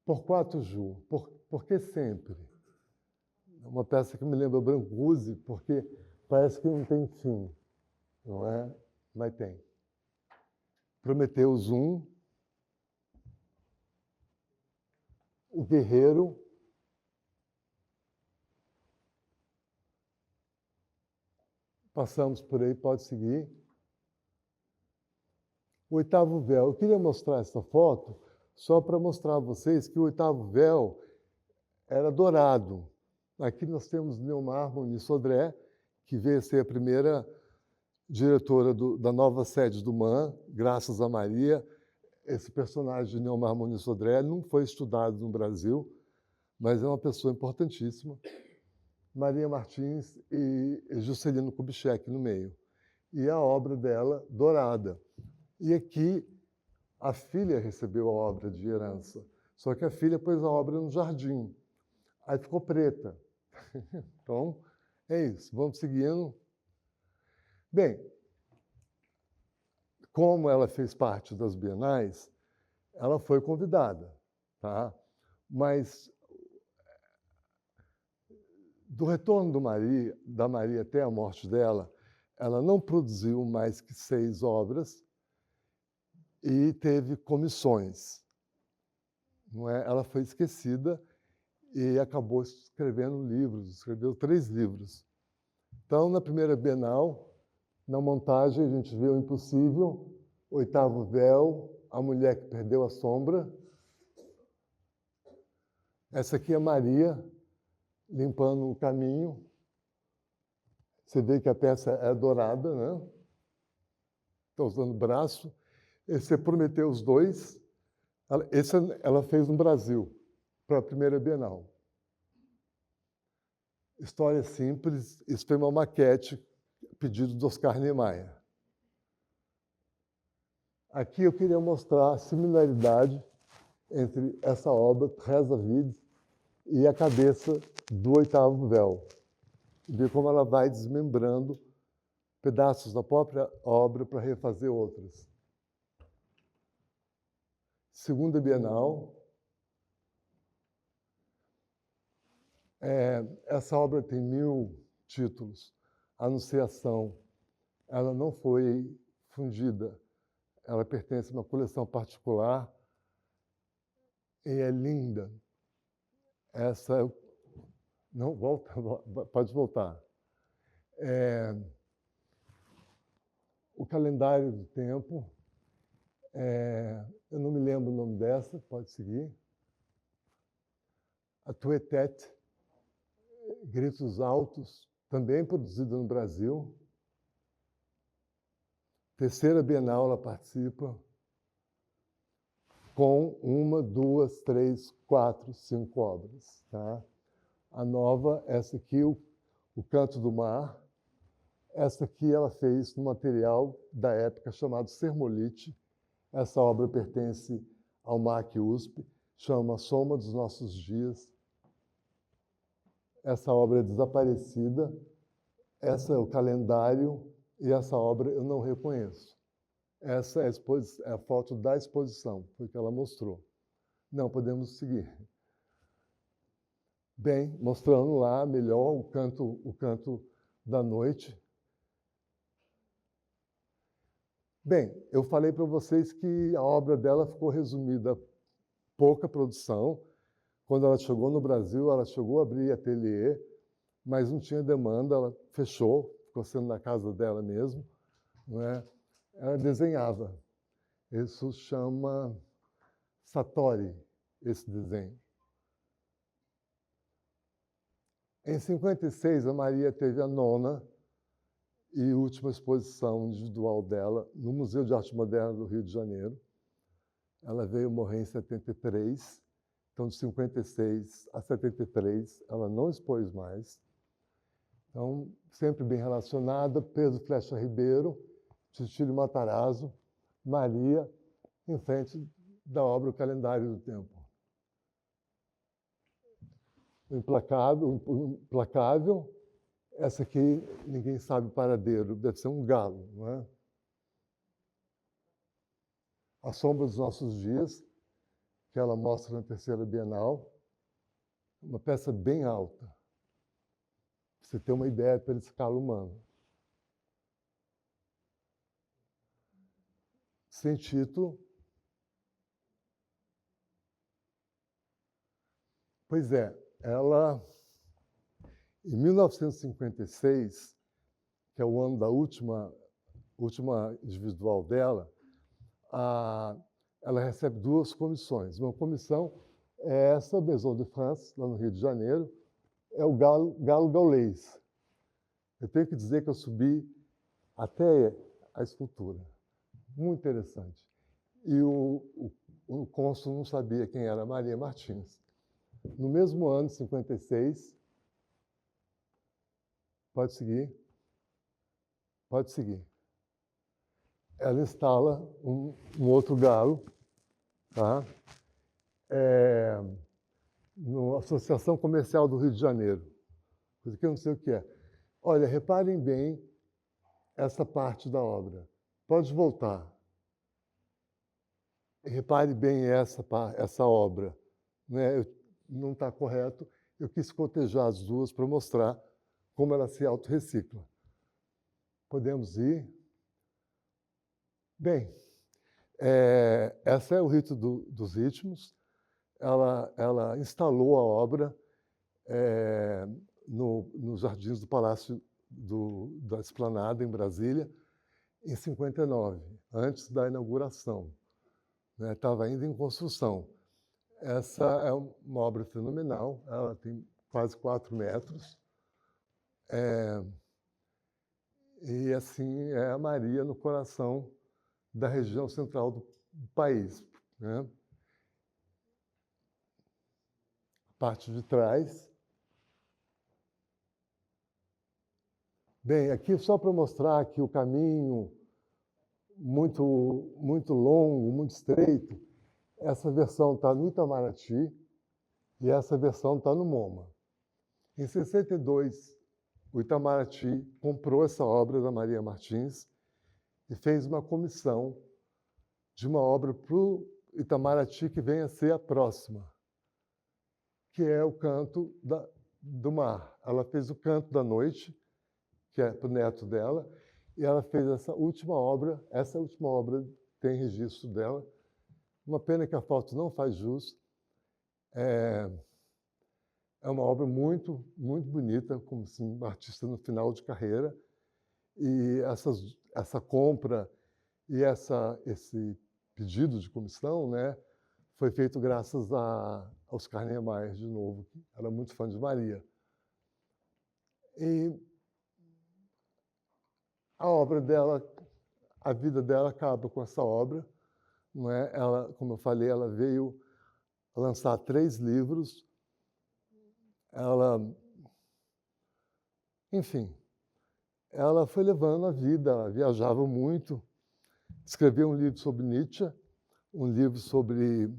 Torquato Ju. Por que sempre? É uma peça que me lembra Brancusi, porque parece que não tem fim, não é? Mas tem. Prometeus 1, O Guerreiro, passamos por aí, pode seguir. O Oitavo Véu. Eu queria mostrar essa foto só para mostrar a vocês que o Oitavo Véu era dourado. Aqui nós temos Neomar Muniz Sodré, que veio a ser a primeira diretora da nova sede do MAN, graças a Maria. Esse personagem de Neomar Muniz Sodré não foi estudado no Brasil, mas é uma pessoa importantíssima. Maria Martins e Juscelino Kubitschek no meio. E a obra dela, Dourada. E aqui a filha recebeu a obra de herança, só que a filha pôs a obra no jardim. Aí ficou preta. Então, é isso. Vamos seguindo. Bem, como ela fez parte das bienais, ela foi convidada, tá? Mas do retorno da Maria até a morte dela, ela não produziu mais que 6 obras e teve comissões. Não é? Ela foi esquecida e acabou escrevendo livros, escreveu 3 livros. Então, na primeira Bienal, na montagem, a gente vê O Impossível, Oitavo Véu, A Mulher que Perdeu a Sombra. Essa aqui é Maria, limpando o caminho. Você vê que a peça é dourada, né? Está usando o braço. Esse é Prometeus 2. Esse ela fez no Brasil, para a primeira Bienal. História simples. Isso foi uma maquete, pedido do Oscar Niemeyer. Aqui eu queria mostrar a similaridade entre essa obra, Reza Vide, e a cabeça do oitavo véu. Ver como ela vai desmembrando pedaços da própria obra para refazer outras. Segunda Bienal. Essa obra tem 1000 títulos. Anunciação. Ela não foi fundida. Ela pertence a uma coleção particular e é linda. Essa... Não, volta, pode voltar. O calendário do tempo. Eu não me lembro o nome dessa, pode seguir. A Tuetet, Gritos Altos, também produzida no Brasil. Terceira Bienal ela participa com 1, 2, 3, 4, 5 obras. Tá? A nova, essa aqui, o Canto do Mar. Essa aqui ela fez no material da época chamado Sermolite. Essa obra pertence ao MAC USP, chama Soma dos Nossos Dias. Essa obra é desaparecida. Essa é o calendário e essa obra eu não reconheço. Essa é a foto da exposição, foi o que ela mostrou. Não, podemos seguir. Bem, mostrando lá melhor o canto da noite. Bem, eu falei para vocês que a obra dela ficou resumida, pouca produção. Quando ela chegou no Brasil, ela chegou a abrir ateliê, mas não tinha demanda, ela fechou, ficou sendo na casa dela mesmo. Não é? Ela desenhava. Isso chama Satori, esse desenho. Em 56, a Maria teve a 9ª e última exposição individual dela no Museu de Arte Moderna do Rio de Janeiro. Ela veio morrer em 73, então de 56 a 73 ela não expôs mais. Então, sempre bem relacionada, Pedro Flecha Ribeiro, Cecílio Matarazzo, Maria, em frente da obra O Calendário do Tempo. O Implacável, essa aqui ninguém sabe o paradeiro, deve ser um galo, não é? A Sombra dos Nossos Dias, que ela mostra na terceira Bienal, uma peça bem alta, para você ter uma ideia pela escala humana. Sem título. Pois é, ela, em 1956, que é o ano da última individual dela, ela recebe 2 comissões. Uma comissão é essa, Maison de France, lá no Rio de Janeiro, é o Galo Gaulês. Eu tenho que dizer que eu subi até a escultura. Muito interessante. E o cônsul não sabia quem era Maria Martins. No mesmo ano, 56, pode seguir, pode seguir. Ela instala um outro galo, tá? Na Associação Comercial do Rio de Janeiro. Coisa que eu não sei o que é. Olha, reparem bem essa parte da obra. Pode voltar. Repare bem essa obra. Né? Não está correto. Eu quis cotejar as duas para mostrar como ela se autorrecicla. Podemos ir? Bem, essa é o Rito dos Ritmos. Ela instalou a obra nos jardins do Palácio da Esplanada, em Brasília, em 59, antes da inauguração. Estava ainda em construção. Essa é uma obra fenomenal, ela tem quase 4 metros. E, assim, é a Maria no coração da região central do país. Né? Parte de trás. Bem, aqui só para mostrar que o caminho muito longo, muito estreito, essa versão está no Itamaraty, E essa versão está no MoMA. Em 62, o Itamaraty comprou essa obra da Maria Martins e fez uma comissão de uma obra para o Itamaraty que venha a ser a próxima, que é o Canto do Mar. Ela fez o Canto da Noite, que é para o neto dela, e ela fez essa última obra tem registro dela. Uma pena que a foto não faz jus. É uma obra muito, muito bonita, como assim, uma artista no final de carreira. E essa compra e esse pedido de comissão, né, foi feito graças a Oscar Niemeyer, de novo, que era muito fã de Maria. E a obra dela, a vida dela acaba com essa obra. Não é? Ela, como eu falei, ela veio lançar 3 livros. Ela, enfim, ela foi levando a vida, ela viajava muito, escreveu um livro sobre Nietzsche, um livro sobre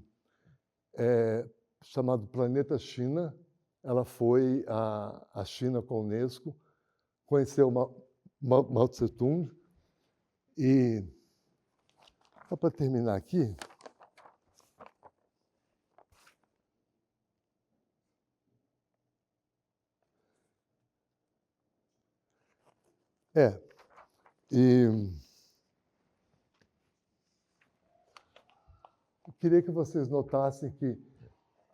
chamado Planeta China. Ela foi à China com a Unesco, conheceu Mao Tse-tung e, só para terminar aqui, e eu queria que vocês notassem que,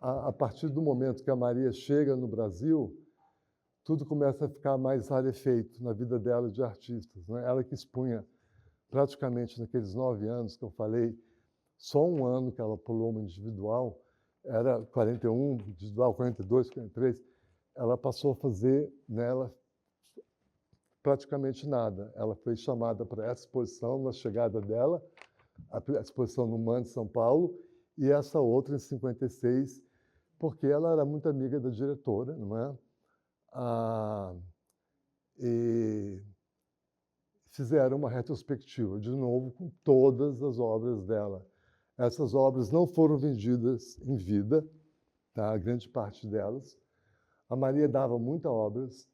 a partir do momento que a Maria chega no Brasil, tudo começa a ficar mais rarefeito na vida dela de artistas. Né? Ela que expunha praticamente naqueles 9 anos que eu falei, só um ano que ela pulou uma individual, era 41, individual 42, 43, ela passou a fazer nela praticamente nada. Ela foi chamada para essa exposição na chegada dela, a exposição no MAN de São Paulo, e essa outra em 56, porque ela era muito amiga da diretora, não é? E fizeram uma retrospectiva, de novo, com todas as obras dela. Essas obras não foram vendidas em vida, tá? A grande parte delas. A Maria dava muitas obras,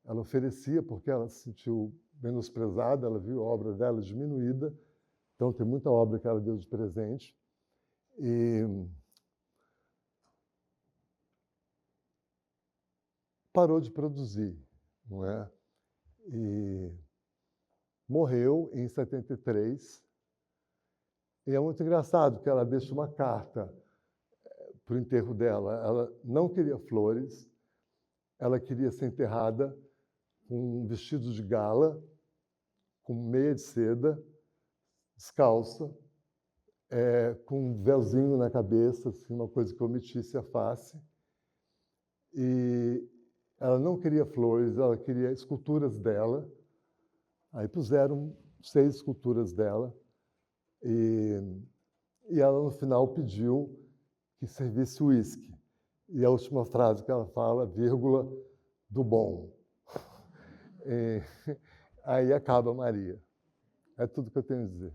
ela oferecia porque ela se sentiu menosprezada, ela viu a obra dela diminuída, então tem muita obra que ela deu de presente. E parou de produzir, não é? E morreu em 73. E é muito engraçado que ela deixa uma carta para o enterro dela. Ela não queria flores, ela queria ser enterrada com um vestido de gala, com meia de seda, descalça, com um véuzinho na cabeça, assim, uma coisa que omitisse a face. E ela não queria flores, ela queria esculturas dela. Aí puseram 6 esculturas dela. E ela, no final, pediu que servisse uísque. E a última frase que ela fala, vírgula, do bom. E aí acaba Maria. É tudo que eu tenho a dizer.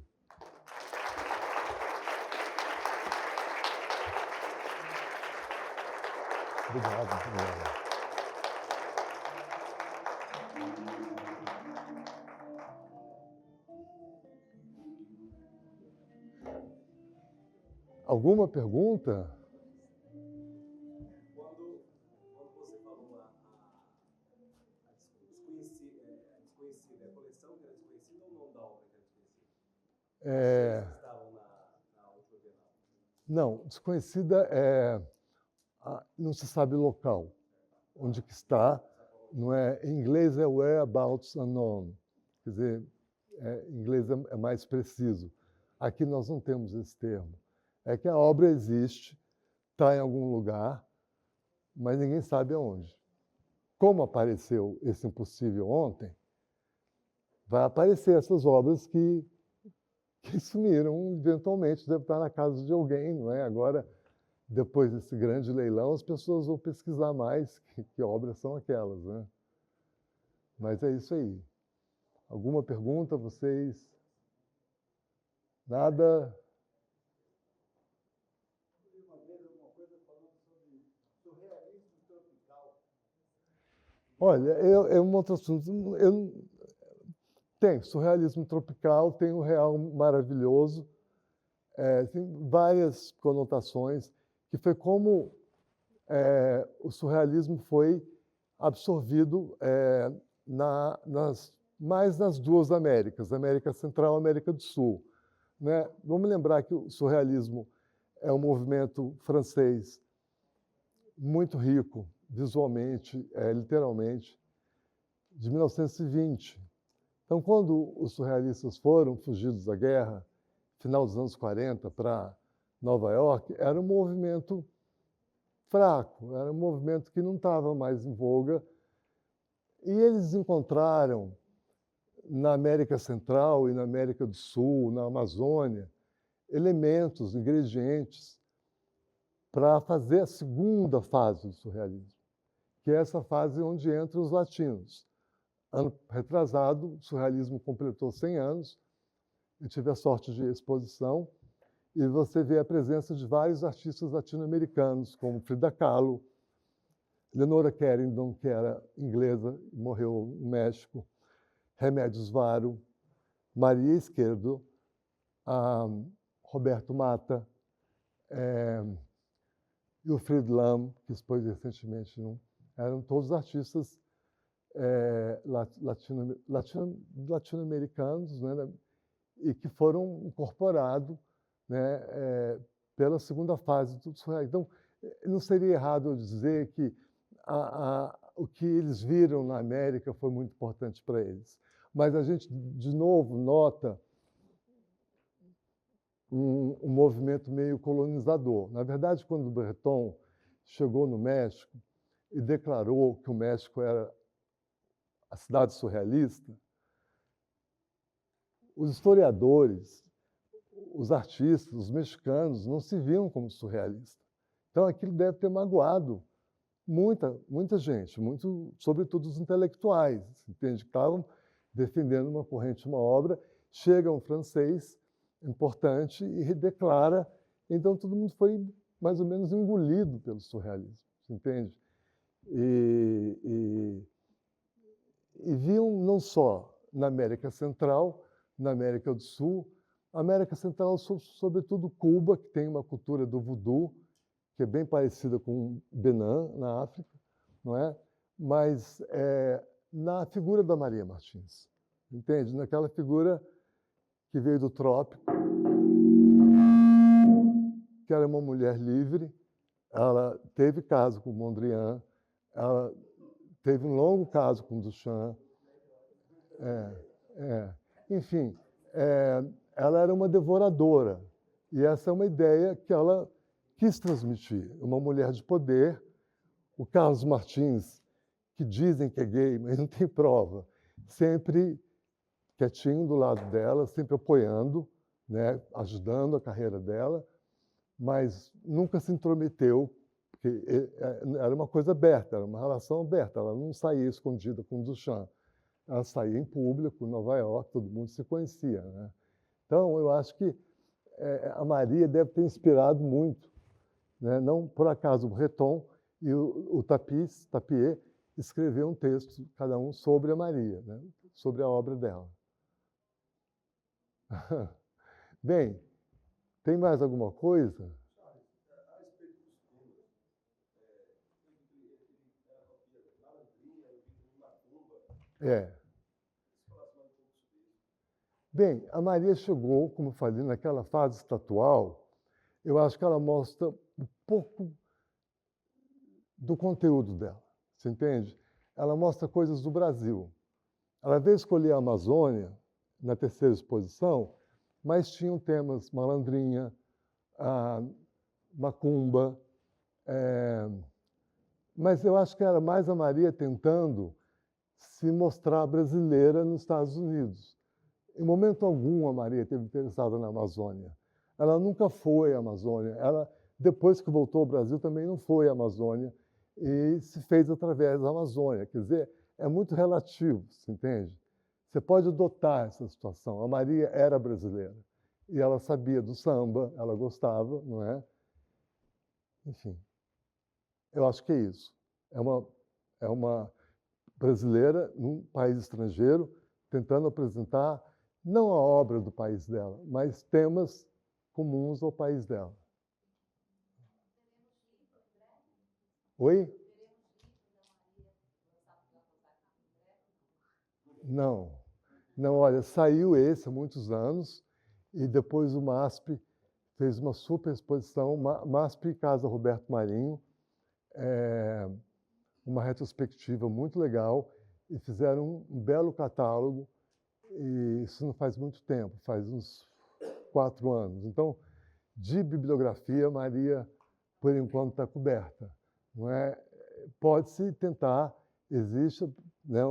Obrigado. Alguma pergunta? Quando você falou a desconhecida, a coleção que era desconhecida ou o nome da obra que era desconhecida? Vocês estavam na última Bienal? Não, desconhecida não se sabe o local, onde que está. Não é, em inglês é whereabouts unknown, quer dizer, em inglês é mais preciso. Aqui nós não temos esse termo. É que a obra existe, está em algum lugar, mas ninguém sabe aonde. Como apareceu esse Impossível ontem, vai aparecer essas obras que sumiram eventualmente, deve estar na casa de alguém, não é? Agora, depois desse grande leilão, as pessoas vão pesquisar mais que obras são aquelas, né? Mas é isso aí. Alguma pergunta, vocês? Nada? Surrealismo tropical. Olha, é um outro assunto. Tem surrealismo tropical, tem o real maravilhoso, tem várias conotações, que foi como o surrealismo foi absorvido mais nas duas Américas, América Central e América do Sul. Né? Vamos lembrar que o surrealismo é um movimento francês muito rico, visualmente, literalmente, de 1920. Então, quando os surrealistas foram fugidos da guerra, final dos anos 40, para Nova York, era um movimento fraco, era um movimento que não estava mais em voga. E eles encontraram na América Central e na América do Sul, na Amazônia, elementos, ingredientes para fazer a segunda fase do surrealismo, que é essa fase onde entram os latinos. Ano retrasado, o surrealismo completou 100 anos, eu tive a sorte de exposição, e você vê a presença de vários artistas latino-americanos, como Frida Kahlo, Leonora Carrington, que era inglesa e morreu no México, Remédios Varo, Maria Izquierdo, Roberto Mata, e o Fred Lam, que expôs recentemente. Eram todos artistas latino-americanos, né, e que foram incorporados, né, pela segunda fase do surrealismo. Então, não seria errado eu dizer que o que eles viram na América foi muito importante para eles. Mas a gente, de novo, nota um movimento meio colonizador. Na verdade, quando Breton chegou no México e declarou que o México era a cidade surrealista, os historiadores, os artistas, os mexicanos não se viam como surrealistas. Então, aquilo deve ter magoado muita gente, sobretudo os intelectuais, entende? Que estavam defendendo uma corrente, uma obra. Chega um francês importante e declara. Então, todo mundo foi mais ou menos engolido pelo surrealismo, entende? E viam não só na América Central, na América do Sul, América Central, sobretudo Cuba, que tem uma cultura do voodoo, que é bem parecida com Benin, na África, não é? Mas na figura da Maria Martins, entende? Naquela figura que veio do trópico, que era uma mulher livre, ela teve caso com Mondrian, ela teve um longo caso com Duchamp. Enfim, ela era uma devoradora. E essa é uma ideia que ela quis transmitir. Uma mulher de poder. O Carlos Martins, que dizem que é gay, mas não tem prova, sempre quietinho do lado dela, sempre apoiando, né, ajudando a carreira dela, mas nunca se intrometeu, porque era uma coisa aberta, era uma relação aberta. Ela não saía escondida com o Duchamp. Ela saía em público, em Nova York, todo mundo se conhecia, né? Então, eu acho que a Maria deve ter inspirado muito, né? Não por acaso o Breton e o Tapier escreveu um texto, cada um, sobre a Maria, né? Sobre a obra dela. Bem, tem mais alguma coisa? Bem, a Maria chegou, como eu falei, naquela fase estatual. Eu acho que ela mostra um pouco do conteúdo dela, você entende? Ela mostra coisas do Brasil. Ela veio escolher a Amazônia na terceira exposição, mas tinham temas malandrinha, macumba, mas eu acho que era mais a Maria tentando se mostrar brasileira nos Estados Unidos. Em momento algum a Maria esteve interessada na Amazônia. Ela nunca foi à Amazônia. Ela, depois que voltou ao Brasil, também não foi à Amazônia e se fez através da Amazônia. Quer dizer, é muito relativo, você entende? Você pode adotar essa situação. A Maria era brasileira e ela sabia do samba, ela gostava, não é? Enfim, Eu acho que é isso. É uma brasileira num país estrangeiro tentando apresentar não a obra do país dela, mas temas comuns ao país dela. Oi? Não. Não, olha, saiu esse há muitos anos e depois o MASP fez uma super exposição, MASP Casa Roberto Marinho, uma retrospectiva muito legal e fizeram um belo catálogo, e isso não faz muito tempo, faz uns 4 anos. Então, de bibliografia, Maria, por enquanto, está coberta. Não é? Pode-se tentar, existe, né,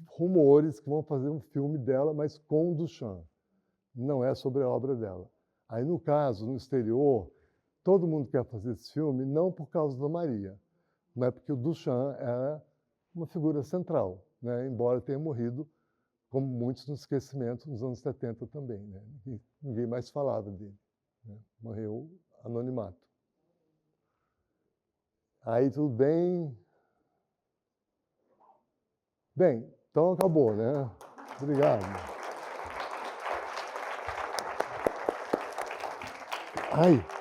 rumores que vão fazer um filme dela, mas com Duchamp. Não é sobre a obra dela. Aí, no caso, no exterior, todo mundo quer fazer esse filme não por causa da Maria, mas porque o Duchamp era uma figura central, né? Embora tenha morrido, como muitos, no esquecimento nos anos 70 também. Né? E ninguém mais falava dele. Né? Morreu anonimato. Aí tudo bem? Bem, então acabou, né? Obrigado. Ai!